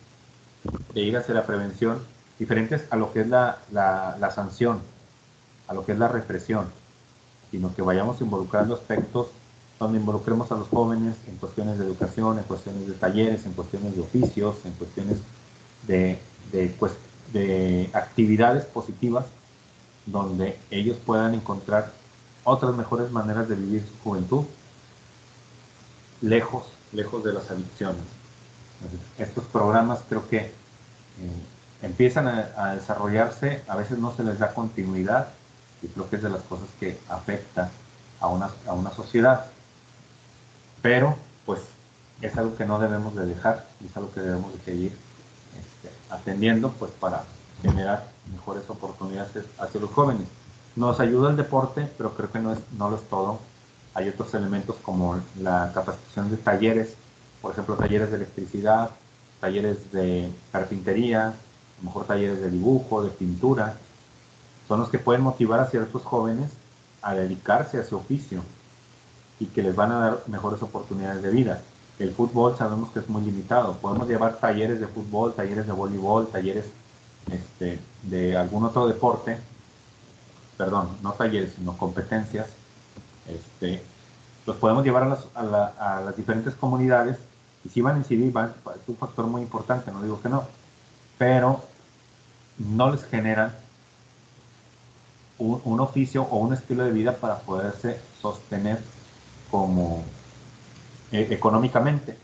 ir hacia la prevención, diferentes a lo que es la sanción, a lo que es la represión, sino que vayamos involucrando aspectos donde involucremos a los jóvenes en cuestiones de educación, en cuestiones de talleres, en cuestiones de oficios, en cuestiones de actividades positivas, donde ellos puedan encontrar otras mejores maneras de vivir su juventud, lejos de las adicciones. Entonces, estos programas creo que empiezan a desarrollarse, a veces no se les da continuidad, y creo que es de las cosas que afecta a una sociedad. Pero, pues, es algo que no debemos de dejar, y es algo que debemos de seguir atendiendo, pues, para generar mejores oportunidades hacia los jóvenes. Nos ayuda el deporte, pero creo que no lo es todo. Hay otros elementos como la capacitación de talleres, por ejemplo, talleres de electricidad, talleres de carpintería, a lo mejor talleres de dibujo, de pintura. Son los que pueden motivar a ciertos jóvenes a dedicarse a ese oficio y que les van a dar mejores oportunidades de vida. El fútbol sabemos que es muy limitado. Podemos llevar talleres de fútbol, talleres de voleibol, talleres de algún otro deporte, perdón, no talleres, sino competencias. Los podemos llevar a las diferentes comunidades y si van a incidir, es un factor muy importante, no digo que no, pero no les generan un oficio o un estilo de vida para poderse sostener como económicamente.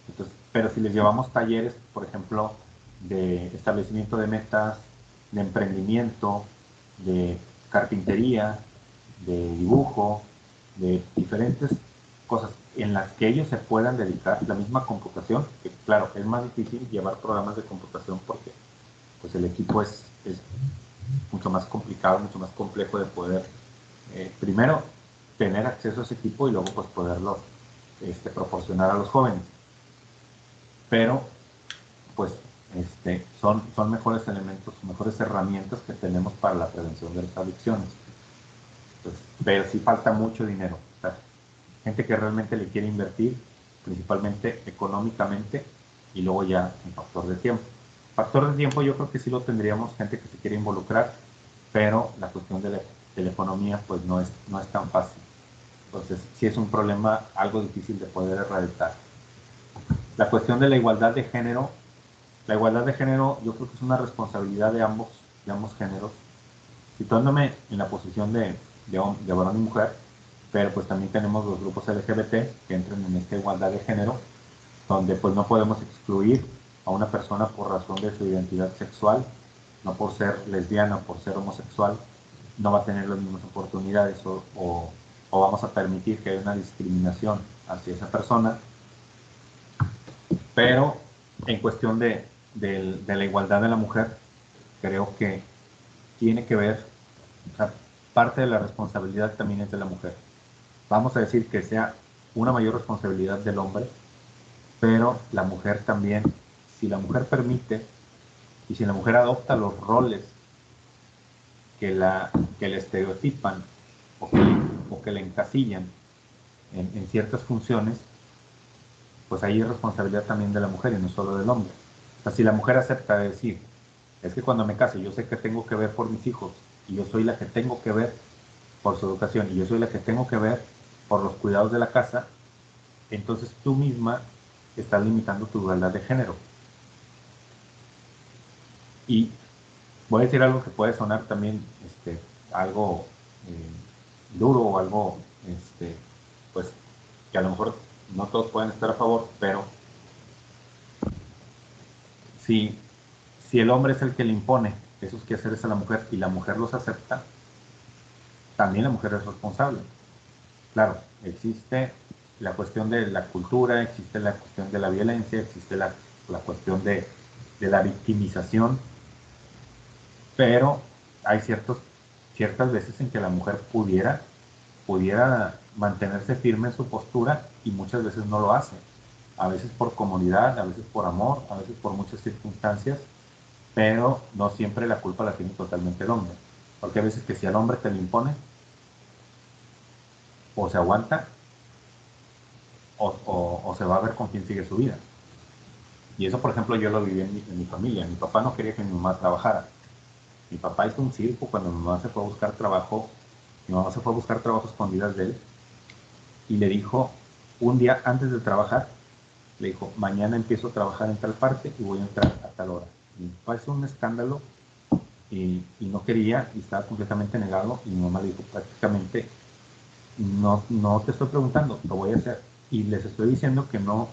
Entonces, pero si les llevamos talleres, por ejemplo, de establecimiento de metas, de emprendimiento, de carpintería, de dibujo, de diferentes cosas en las que ellos se puedan dedicar, la misma computación, que claro, es más difícil llevar programas de computación porque pues el equipo es mucho más complicado, mucho más complejo de poder, primero, tener acceso a ese equipo y luego pues poderlo proporcionar a los jóvenes. Pero pues son mejores elementos, mejores herramientas que tenemos para la prevención de las adicciones. Pues, pero sí falta mucho dinero. O sea, gente que realmente le quiere invertir, principalmente económicamente, y luego ya en factor de tiempo. Factor de tiempo yo creo que sí lo tendríamos, gente que se quiere involucrar, pero la cuestión de la economía pues no es tan fácil. Entonces sí es un problema algo difícil de poder erradicar. La cuestión de la igualdad de género yo creo que es una responsabilidad de ambos géneros, situándome en la posición de varón y mujer, pero pues también tenemos los grupos LGBT que entran en esta igualdad de género, donde pues no podemos excluir a una persona por razón de su identidad sexual, no por ser lesbiana o por ser homosexual, no va a tener las mismas oportunidades o vamos a permitir que haya una discriminación hacia esa persona. Pero en cuestión de la igualdad de la mujer, creo que tiene que ver, o sea, parte de la responsabilidad también es de la mujer. Vamos a decir que sea una mayor responsabilidad del hombre, pero la mujer también, si la mujer permite y si la mujer adopta los roles que le estereotipan o que le encasillan en ciertas funciones, pues ahí es responsabilidad también de la mujer y no solo del hombre. O sea, si la mujer acepta decir, es que cuando me case yo sé que tengo que ver por mis hijos y yo soy la que tengo que ver por su educación y yo soy la que tengo que ver por los cuidados de la casa, entonces tú misma estás limitando tu igualdad de género. Y voy a decir algo que puede sonar también algo duro o algo pues que a lo mejor no todos pueden estar a favor, pero si el hombre es el que le impone esos quehaceres a la mujer y la mujer los acepta, también la mujer es responsable. Claro, existe la cuestión de la cultura, existe la cuestión de la violencia, existe la cuestión de la victimización, pero hay ciertas veces en que la mujer pudiera mantenerse firme en su postura y muchas veces no lo hace. A veces por comodidad, a veces por amor, a veces por muchas circunstancias, pero no siempre la culpa la tiene totalmente el hombre. Porque a veces que si al hombre te lo impone, o se aguanta, o se va a ver con quién sigue su vida. Y eso, por ejemplo, yo lo viví en mi familia. Mi papá no quería que mi mamá trabajara. Mi papá hizo un circo cuando mi mamá se fue a buscar trabajo. Mi mamá se fue a buscar trabajo escondidas de él y le dijo, un día antes de trabajar, le dijo, mañana empiezo a trabajar en tal parte y voy a entrar a tal hora. Mi papá hizo un escándalo y no quería y estaba completamente negado y mi mamá le dijo prácticamente, no te estoy preguntando, lo voy a hacer. Y les estoy diciendo que no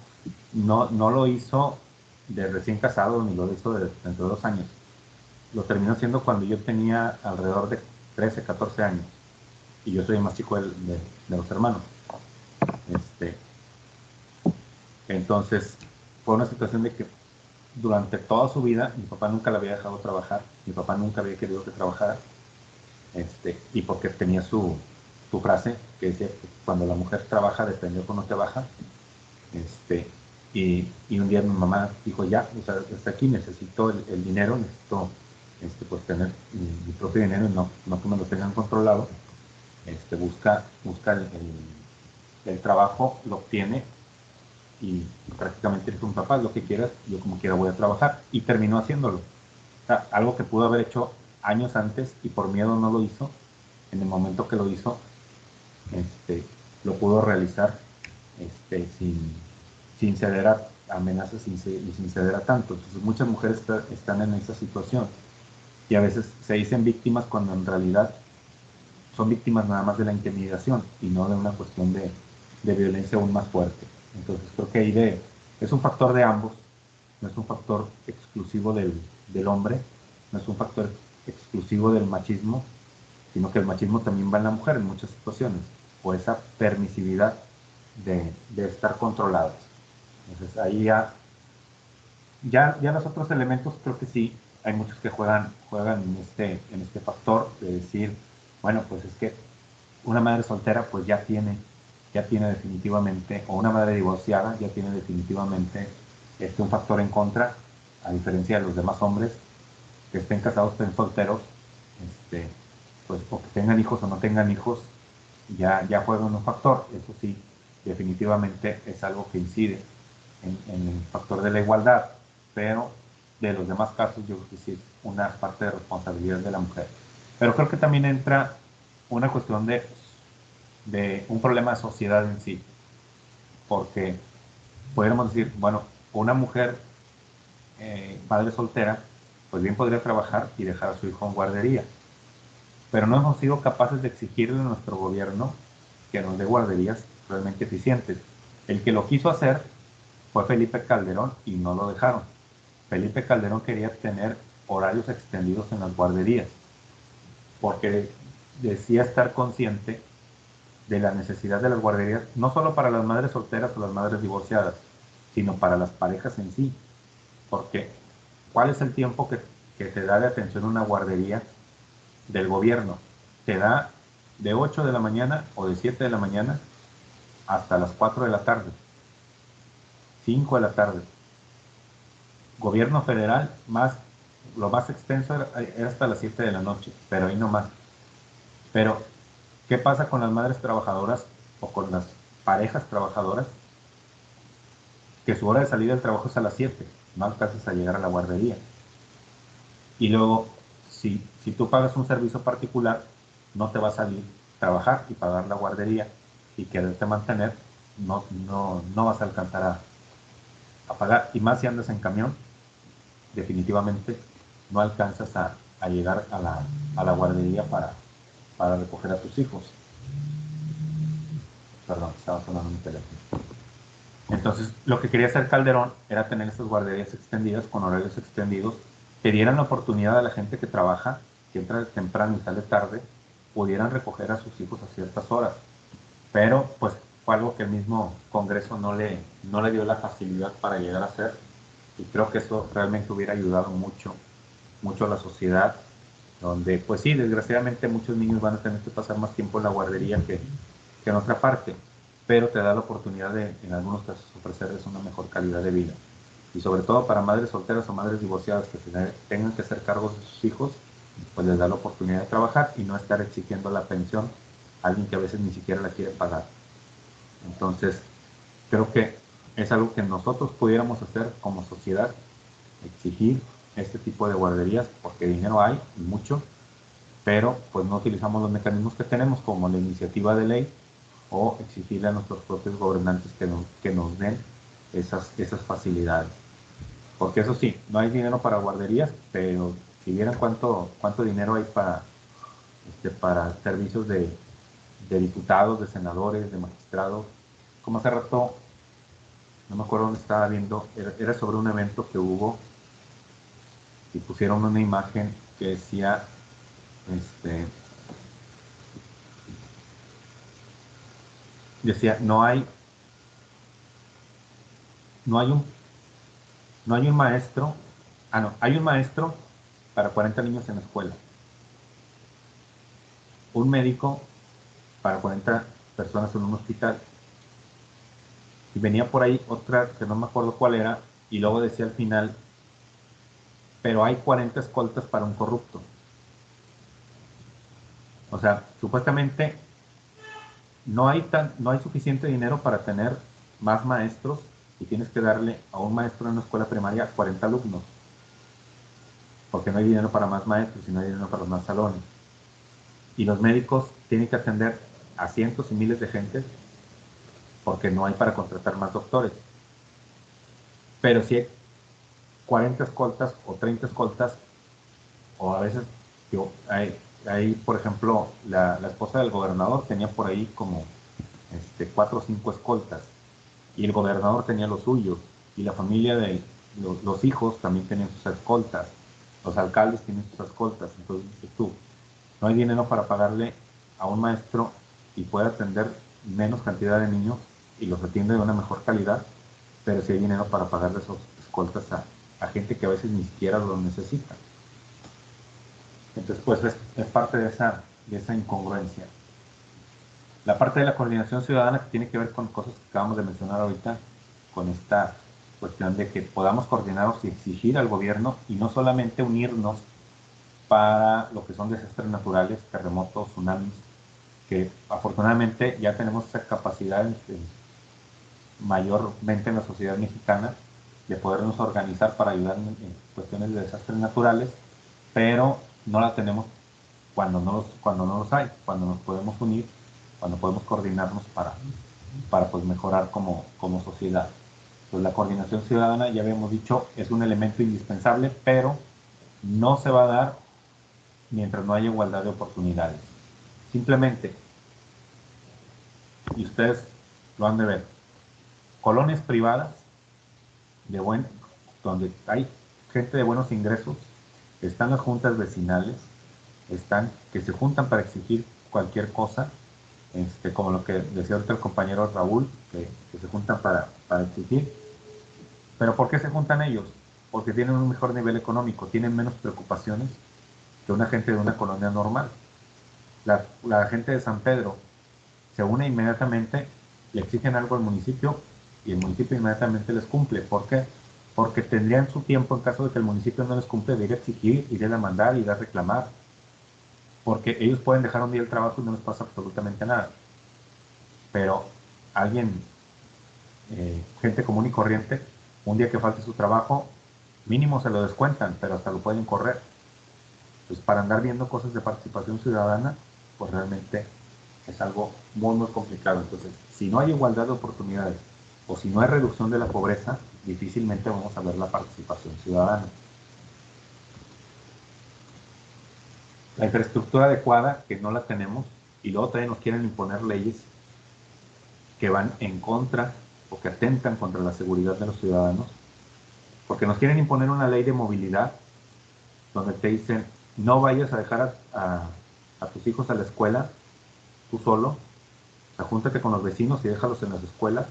lo hizo de recién casado ni lo hizo dentro de 2 años. Lo terminó haciendo cuando yo tenía alrededor de 13, 14 años. Y yo soy el más chico de los hermanos. Entonces, fue una situación de que durante toda su vida mi papá nunca la había dejado trabajar, mi papá nunca había querido que trabajara, y porque tenía su frase que decía que cuando la mujer trabaja, depende cómo te baja. Y un día mi mamá dijo, ya, o sea, hasta aquí necesito el dinero, necesito pues tener mi propio dinero y no que me lo tengan controlado. Busca el trabajo, lo obtiene y prácticamente dijo, papá, lo que quieras, yo como quiera voy a trabajar. Y terminó haciéndolo. O sea, algo que pudo haber hecho años antes y por miedo no lo hizo. En el momento que lo hizo, lo pudo realizar sin ceder a amenazas y sin ceder a tanto. Entonces muchas mujeres están en esa situación y a veces se dicen víctimas cuando en realidad son víctimas nada más de la intimidación y no de una cuestión de violencia aún más fuerte. Entonces creo que ahí es un factor de ambos, no es un factor exclusivo del hombre, no es un factor exclusivo del machismo, sino que el machismo también va en la mujer en muchas situaciones, o esa permisividad de estar controladas. Entonces ahí ya los otros elementos creo que sí, hay muchos que juegan en este factor de decir, bueno, pues es que una madre soltera pues ya tiene definitivamente, o una madre divorciada ya tiene definitivamente un factor en contra, a diferencia de los demás hombres que estén casados, estén solteros, pues o que tengan hijos o no tengan hijos, ya juegan un factor. Eso sí, definitivamente es algo que incide en el factor de la igualdad, pero de los demás casos yo creo que sí es una parte de responsabilidad de la mujer. Pero creo que también entra una cuestión de un problema de sociedad en sí, porque podríamos decir, bueno, una mujer madre soltera, pues bien podría trabajar y dejar a su hijo en guardería, pero no hemos sido capaces de exigirle a nuestro gobierno que nos dé guarderías realmente eficientes. El que lo quiso hacer fue Felipe Calderón y no lo dejaron. Felipe Calderón quería tener horarios extendidos en las guarderías, porque decía estar consciente de la necesidad de las guarderías, no solo para las madres solteras o las madres divorciadas, sino para las parejas en sí. Porque, ¿cuál es el tiempo que te da de atención una guardería del gobierno? Te da de 8 de la mañana o de 7 de la mañana hasta las 4 de la tarde, 5 de la tarde. Gobierno federal, lo más extenso era hasta las 7 de la noche, pero ahí no más. Pero ¿Qué pasa con las madres trabajadoras o con las parejas trabajadoras? Que su hora de salida del trabajo es a las 7, no alcanzas a llegar a la guardería. Y luego, si tú pagas un servicio particular, no te va a salir trabajar y pagar la guardería y quererte mantener, no vas a alcanzar a pagar. Y más si andas en camión, definitivamente no alcanzas a llegar a la guardería para recoger a tus hijos. Perdón, estaba sonando mi teléfono. Entonces, lo que quería hacer Calderón era tener esas guarderías extendidas, con horarios extendidos, que dieran la oportunidad a la gente que trabaja, que entra temprano y sale tarde, pudieran recoger a sus hijos a ciertas horas. Pero, pues, fue algo que el mismo Congreso no le dio la facilidad para llegar a hacer, y creo que eso realmente hubiera ayudado mucho a la sociedad, donde, pues sí, desgraciadamente muchos niños van a tener que pasar más tiempo en la guardería que en otra parte, pero te da la oportunidad de, en algunos casos, ofrecerles una mejor calidad de vida. Y sobre todo para madres solteras o madres divorciadas que tengan que hacer cargos de sus hijos, pues les da la oportunidad de trabajar y no estar exigiendo la pensión a alguien que a veces ni siquiera la quiere pagar. Entonces, creo que es algo que nosotros pudiéramos hacer como sociedad, exigir este tipo de guarderías, porque dinero hay, y mucho, pero pues no utilizamos los mecanismos que tenemos, como la iniciativa de ley, o exigirle a nuestros propios gobernantes que nos den esas facilidades. Porque eso sí, no hay dinero para guarderías, pero si vieran cuánto dinero hay para servicios de diputados, de senadores, de magistrados. Como hace rato, no me acuerdo dónde estaba viendo, era sobre un evento que hubo y pusieron una imagen que decía, no hay un maestro, hay un maestro para 40 niños en la escuela, un médico para 40 personas en un hospital, y venía por ahí otra que no me acuerdo cuál era, y luego decía al final, pero hay 40 escoltas para un corrupto. O sea, supuestamente no hay suficiente dinero para tener más maestros, y tienes que darle a un maestro en una escuela primaria 40 alumnos, porque no hay dinero para más maestros y no hay dinero para más salones. Y los médicos tienen que atender a cientos y miles de gente porque no hay para contratar más doctores. Pero si hay 40 escoltas o 30 escoltas, o a veces hay por ejemplo, la esposa del gobernador tenía por ahí como 4 o 5 escoltas, y el gobernador tenía los suyos, y la familia de los hijos también tenían sus escoltas, los alcaldes tienen sus escoltas. Entonces tú, no hay dinero para pagarle a un maestro y puede atender menos cantidad de niños y los atiende de una mejor calidad, pero sí hay dinero para pagarle esos escoltas a gente que a veces ni siquiera lo necesita. Entonces, pues es parte de esa incongruencia. La parte de la coordinación ciudadana, que tiene que ver con cosas que acabamos de mencionar ahorita, con esta cuestión de que podamos coordinarnos y exigir al gobierno, y no solamente unirnos para lo que son desastres naturales, terremotos, tsunamis, que afortunadamente ya tenemos esa capacidad mayormente en la sociedad mexicana de podernos organizar para ayudar en cuestiones de desastres naturales, pero no la tenemos cuando no los hay, cuando nos podemos unir, cuando podemos coordinarnos para pues mejorar como sociedad. Pues la coordinación ciudadana, ya habíamos dicho, es un elemento indispensable, pero no se va a dar mientras no haya igualdad de oportunidades. Simplemente, y ustedes lo han de ver, colonias privadas donde hay gente de buenos ingresos, están las juntas vecinales, que se juntan para exigir cualquier cosa, como lo que decía ahorita el compañero Raúl, que se juntan para exigir. ¿Pero por qué se juntan ellos? Porque tienen un mejor nivel económico, tienen menos preocupaciones que una gente de una colonia normal. La gente de San Pedro se une inmediatamente, le exigen algo al municipio y el municipio inmediatamente les cumple. ¿Por qué? Porque tendrían su tiempo, en caso de que el municipio no les cumple, de ir a exigir, ir a demandar, ir a reclamar. porque ellos pueden dejar un día el trabajo y no les pasa absolutamente nada. Pero alguien, gente común y corriente, un día que falte su trabajo, mínimo se lo descuentan, pero hasta lo pueden correr. Entonces, para andar viendo cosas de participación ciudadana, pues realmente es algo muy, muy complicado. Entonces, si no hay igualdad de oportunidades o si no hay reducción de la pobreza, difícilmente vamos a ver la participación ciudadana. La infraestructura adecuada, que no la tenemos, y luego también nos quieren imponer leyes que van en contra o que atentan contra la seguridad de los ciudadanos, porque nos quieren imponer una ley de movilidad donde te dicen no vayas a dejar a tus hijos a la escuela tú solo, o sea, júntate con los vecinos y déjalos en las escuelas,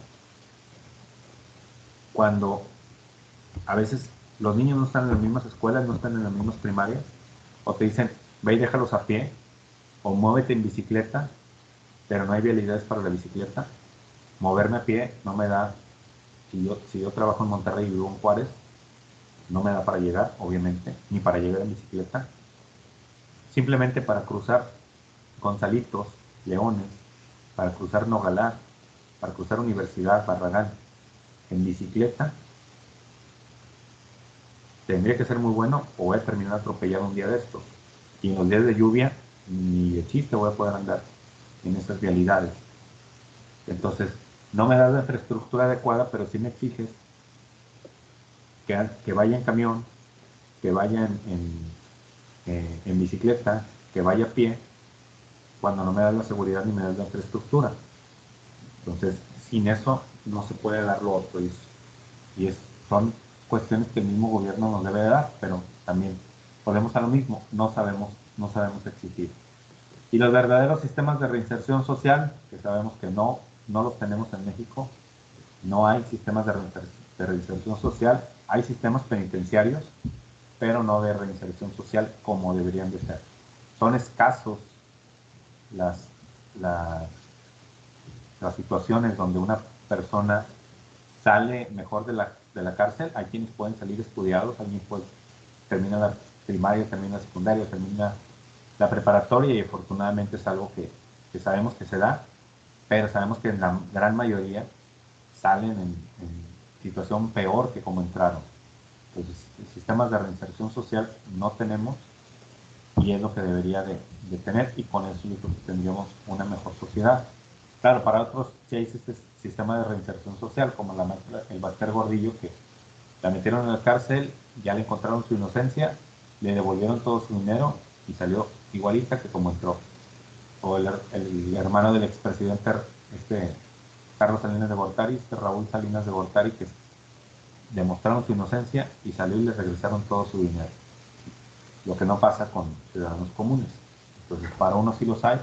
cuando a veces los niños no están en las mismas escuelas, no están en las mismas primarias, o te dicen ve y déjalos a pie, o muévete en bicicleta, pero no hay vialidades para la bicicleta. Moverme a pie no me da, si yo trabajo en Monterrey y vivo en Juárez, no me da para llegar, obviamente, ni para llegar en bicicleta. Simplemente para cruzar Gonzalitos, Leones, para cruzar Nogalá, para cruzar Universidad, Barragán, en bicicleta, tendría que ser muy bueno o voy a terminar atropellado un día de estos. Y en los días de lluvia, ni de chiste voy a poder andar en esas vialidades. Entonces, no me das la infraestructura adecuada, pero sí me exiges que vaya en camión, que vaya en bicicleta, que vaya a pie, cuando no me das la seguridad ni me das la infraestructura. Entonces, sin eso no se puede dar lo otro. Son cuestiones que el mismo gobierno nos debe de dar, pero también volvemos a lo mismo, no sabemos exigir. Y los verdaderos sistemas de reinserción social, que sabemos que no los tenemos en México, no hay sistemas de reinserción social, hay sistemas penitenciarios, pero no de reinserción social como deberían de ser. Son escasos las situaciones donde una persona sale mejor de la cárcel. Hay quienes pueden salir estudiados, alguien pues termina la primaria, termina la secundaria, termina la preparatoria y afortunadamente es algo que sabemos que se da, pero sabemos que en la gran mayoría salen en situación peor que como entraron. Entonces, sistemas de reinserción social no tenemos y es lo que debería de tener, y con eso yo creo que tendríamos una mejor sociedad. Claro, para otros sí hay este sistema de reinserción social, como la maestra, el Baster Gordillo, que la metieron en la cárcel, ya le encontraron su inocencia, le devolvieron todo su dinero y salió igualita que como entró. O el hermano del expresidente Carlos Salinas de Gortari, Raúl Salinas de Gortari, que demostraron su inocencia y salió y le regresaron todo su dinero. Lo que no pasa con ciudadanos comunes. Entonces, para unos sí los hay,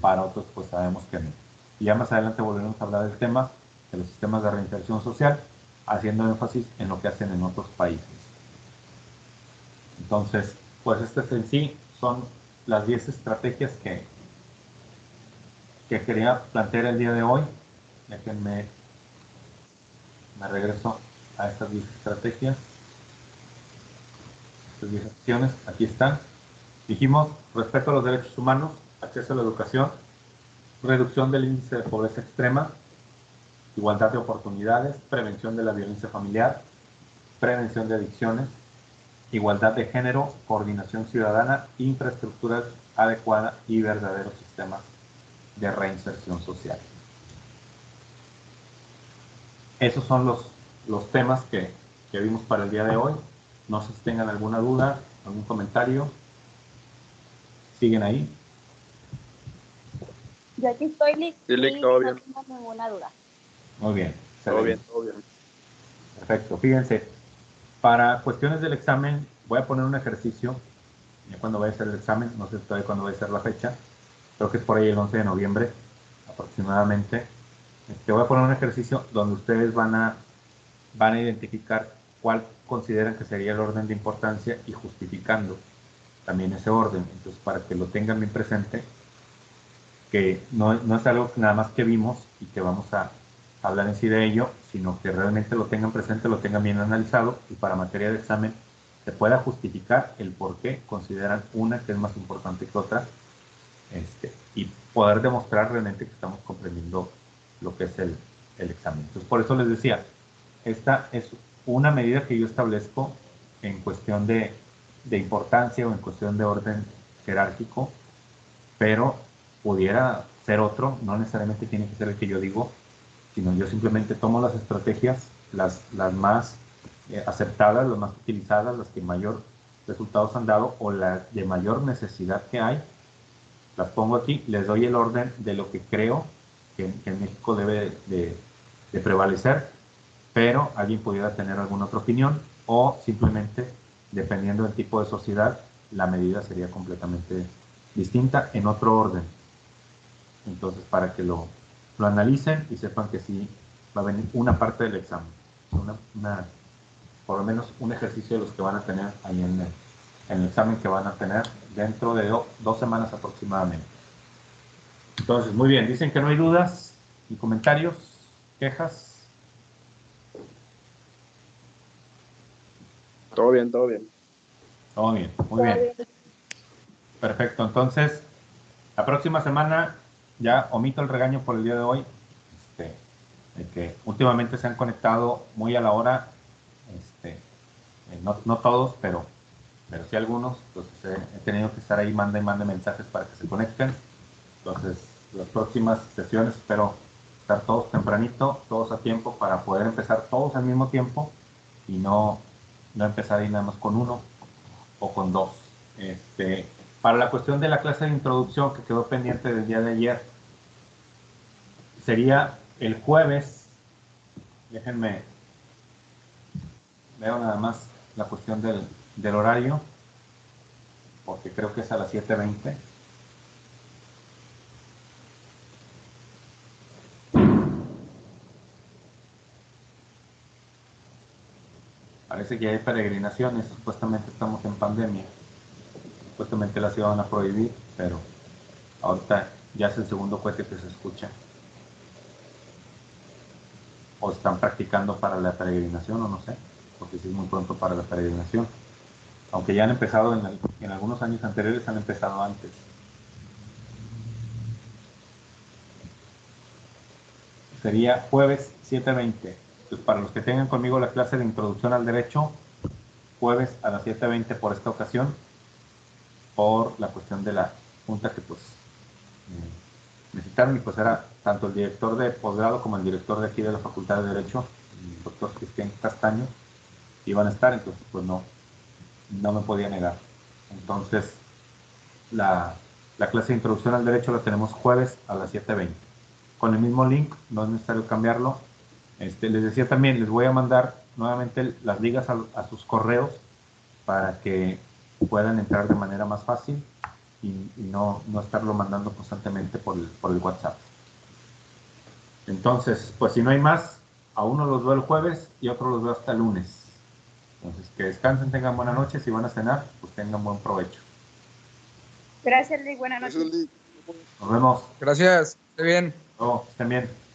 para otros pues sabemos que no. Y ya más adelante volveremos a hablar del tema de los sistemas de reinserción social, haciendo énfasis en lo que hacen en otros países. Entonces, pues estas en sí son las 10 estrategias que quería plantear el día de hoy. Déjenme, me regreso a estas 10 estrategias. Estas 10 acciones, aquí están. Dijimos respeto a los derechos humanos, acceso a la educación, reducción del índice de pobreza extrema, igualdad de oportunidades, prevención de la violencia familiar, prevención de adicciones, igualdad de género, coordinación ciudadana, infraestructura adecuada y verdaderos sistemas de reinserción social. Esos son los temas que vimos para el día de hoy. No sé si tengan alguna duda, algún comentario. ¿Siguen ahí? Yo aquí estoy, Lick, Sí, Lick, y todo no bien. tengo ninguna duda. Muy bien. Todo bien, excelente. todo bien. Perfecto. Fíjense, para cuestiones del examen voy a poner un ejercicio, ya cuando vaya a ser el examen, no sé todavía cuándo va a ser la fecha, creo que es por ahí el 11 de noviembre aproximadamente. Voy a poner un ejercicio donde ustedes van a identificar cuál consideran que sería el orden de importancia y justificando también ese orden. Entonces, para que lo tengan bien presente, que no es algo nada más que vimos y que vamos a hablar en sí de ello, sino que realmente lo tengan presente, lo tengan bien analizado y para materia de examen se pueda justificar el por qué consideran una que es más importante que otra, y poder demostrar realmente que estamos comprendiendo lo que es el examen. Entonces, por eso les decía, esta es una medida que yo establezco en cuestión de importancia o en cuestión de orden jerárquico, pero pudiera ser otro, no necesariamente tiene que ser el que yo digo, sino yo simplemente tomo las estrategias, las más aceptadas, las más utilizadas, las que mayor resultados han dado o las de mayor necesidad que hay, las pongo aquí, les doy el orden de lo que creo que en México debe de prevalecer, pero alguien pudiera tener alguna otra opinión o simplemente, dependiendo del tipo de sociedad, la medida sería completamente distinta en otro orden. Entonces, para que lo analicen y sepan que sí va a venir una parte del examen, por lo menos un ejercicio de los que van a tener ahí en el examen que van a tener dentro de 2 semanas aproximadamente. Entonces, muy bien, dicen que no hay dudas ni comentarios, quejas. Todo bien, todo bien. Todo bien, muy bien. Perfecto, entonces, la próxima semana ya omito el regaño por el día de hoy, de que últimamente se han conectado muy a la hora, no todos, pero sí algunos, entonces he tenido que estar ahí, mande mensajes para que se conecten. Entonces, las próximas sesiones espero estar todos tempranito, todos a tiempo, para poder empezar todos al mismo tiempo y no empezar ahí nada más con uno o con dos. Para la cuestión de la clase de introducción que quedó pendiente del día de ayer, sería el jueves. Déjenme, veo nada más la cuestión del horario, porque creo que es a las 7:20. Parece que hay peregrinaciones, supuestamente estamos en pandemia, supuestamente las iban a prohibir, pero ahorita ya es el segundo cohete que se escucha. O están practicando para la peregrinación, o no sé, porque sí es muy pronto para la peregrinación. Aunque ya han empezado en algunos años anteriores, han empezado antes. Sería jueves 7:20. Entonces, para los que tengan conmigo la clase de introducción al derecho, jueves a las 7:20 por esta ocasión, por la cuestión de la junta que pues me citaron, y pues era tanto el director de posgrado como el director de aquí de la Facultad de Derecho, el doctor Cristian Castaño, iban a estar, entonces pues no me podía negar. Entonces la clase de introducción al derecho la tenemos jueves a las 7:20 con el mismo link, no es necesario cambiarlo. Les decía también, les voy a mandar nuevamente las ligas a sus correos para que puedan entrar de manera más fácil y no estarlo mandando constantemente por el WhatsApp. Entonces, pues si no hay más, a uno los veo el jueves y a otro los veo hasta el lunes. Entonces, que descansen, tengan buena noche. Si van a cenar, pues tengan buen provecho. Gracias, Lick. Buenas noches. Eso es Nos vemos. Gracias, esté bien. Estén bien.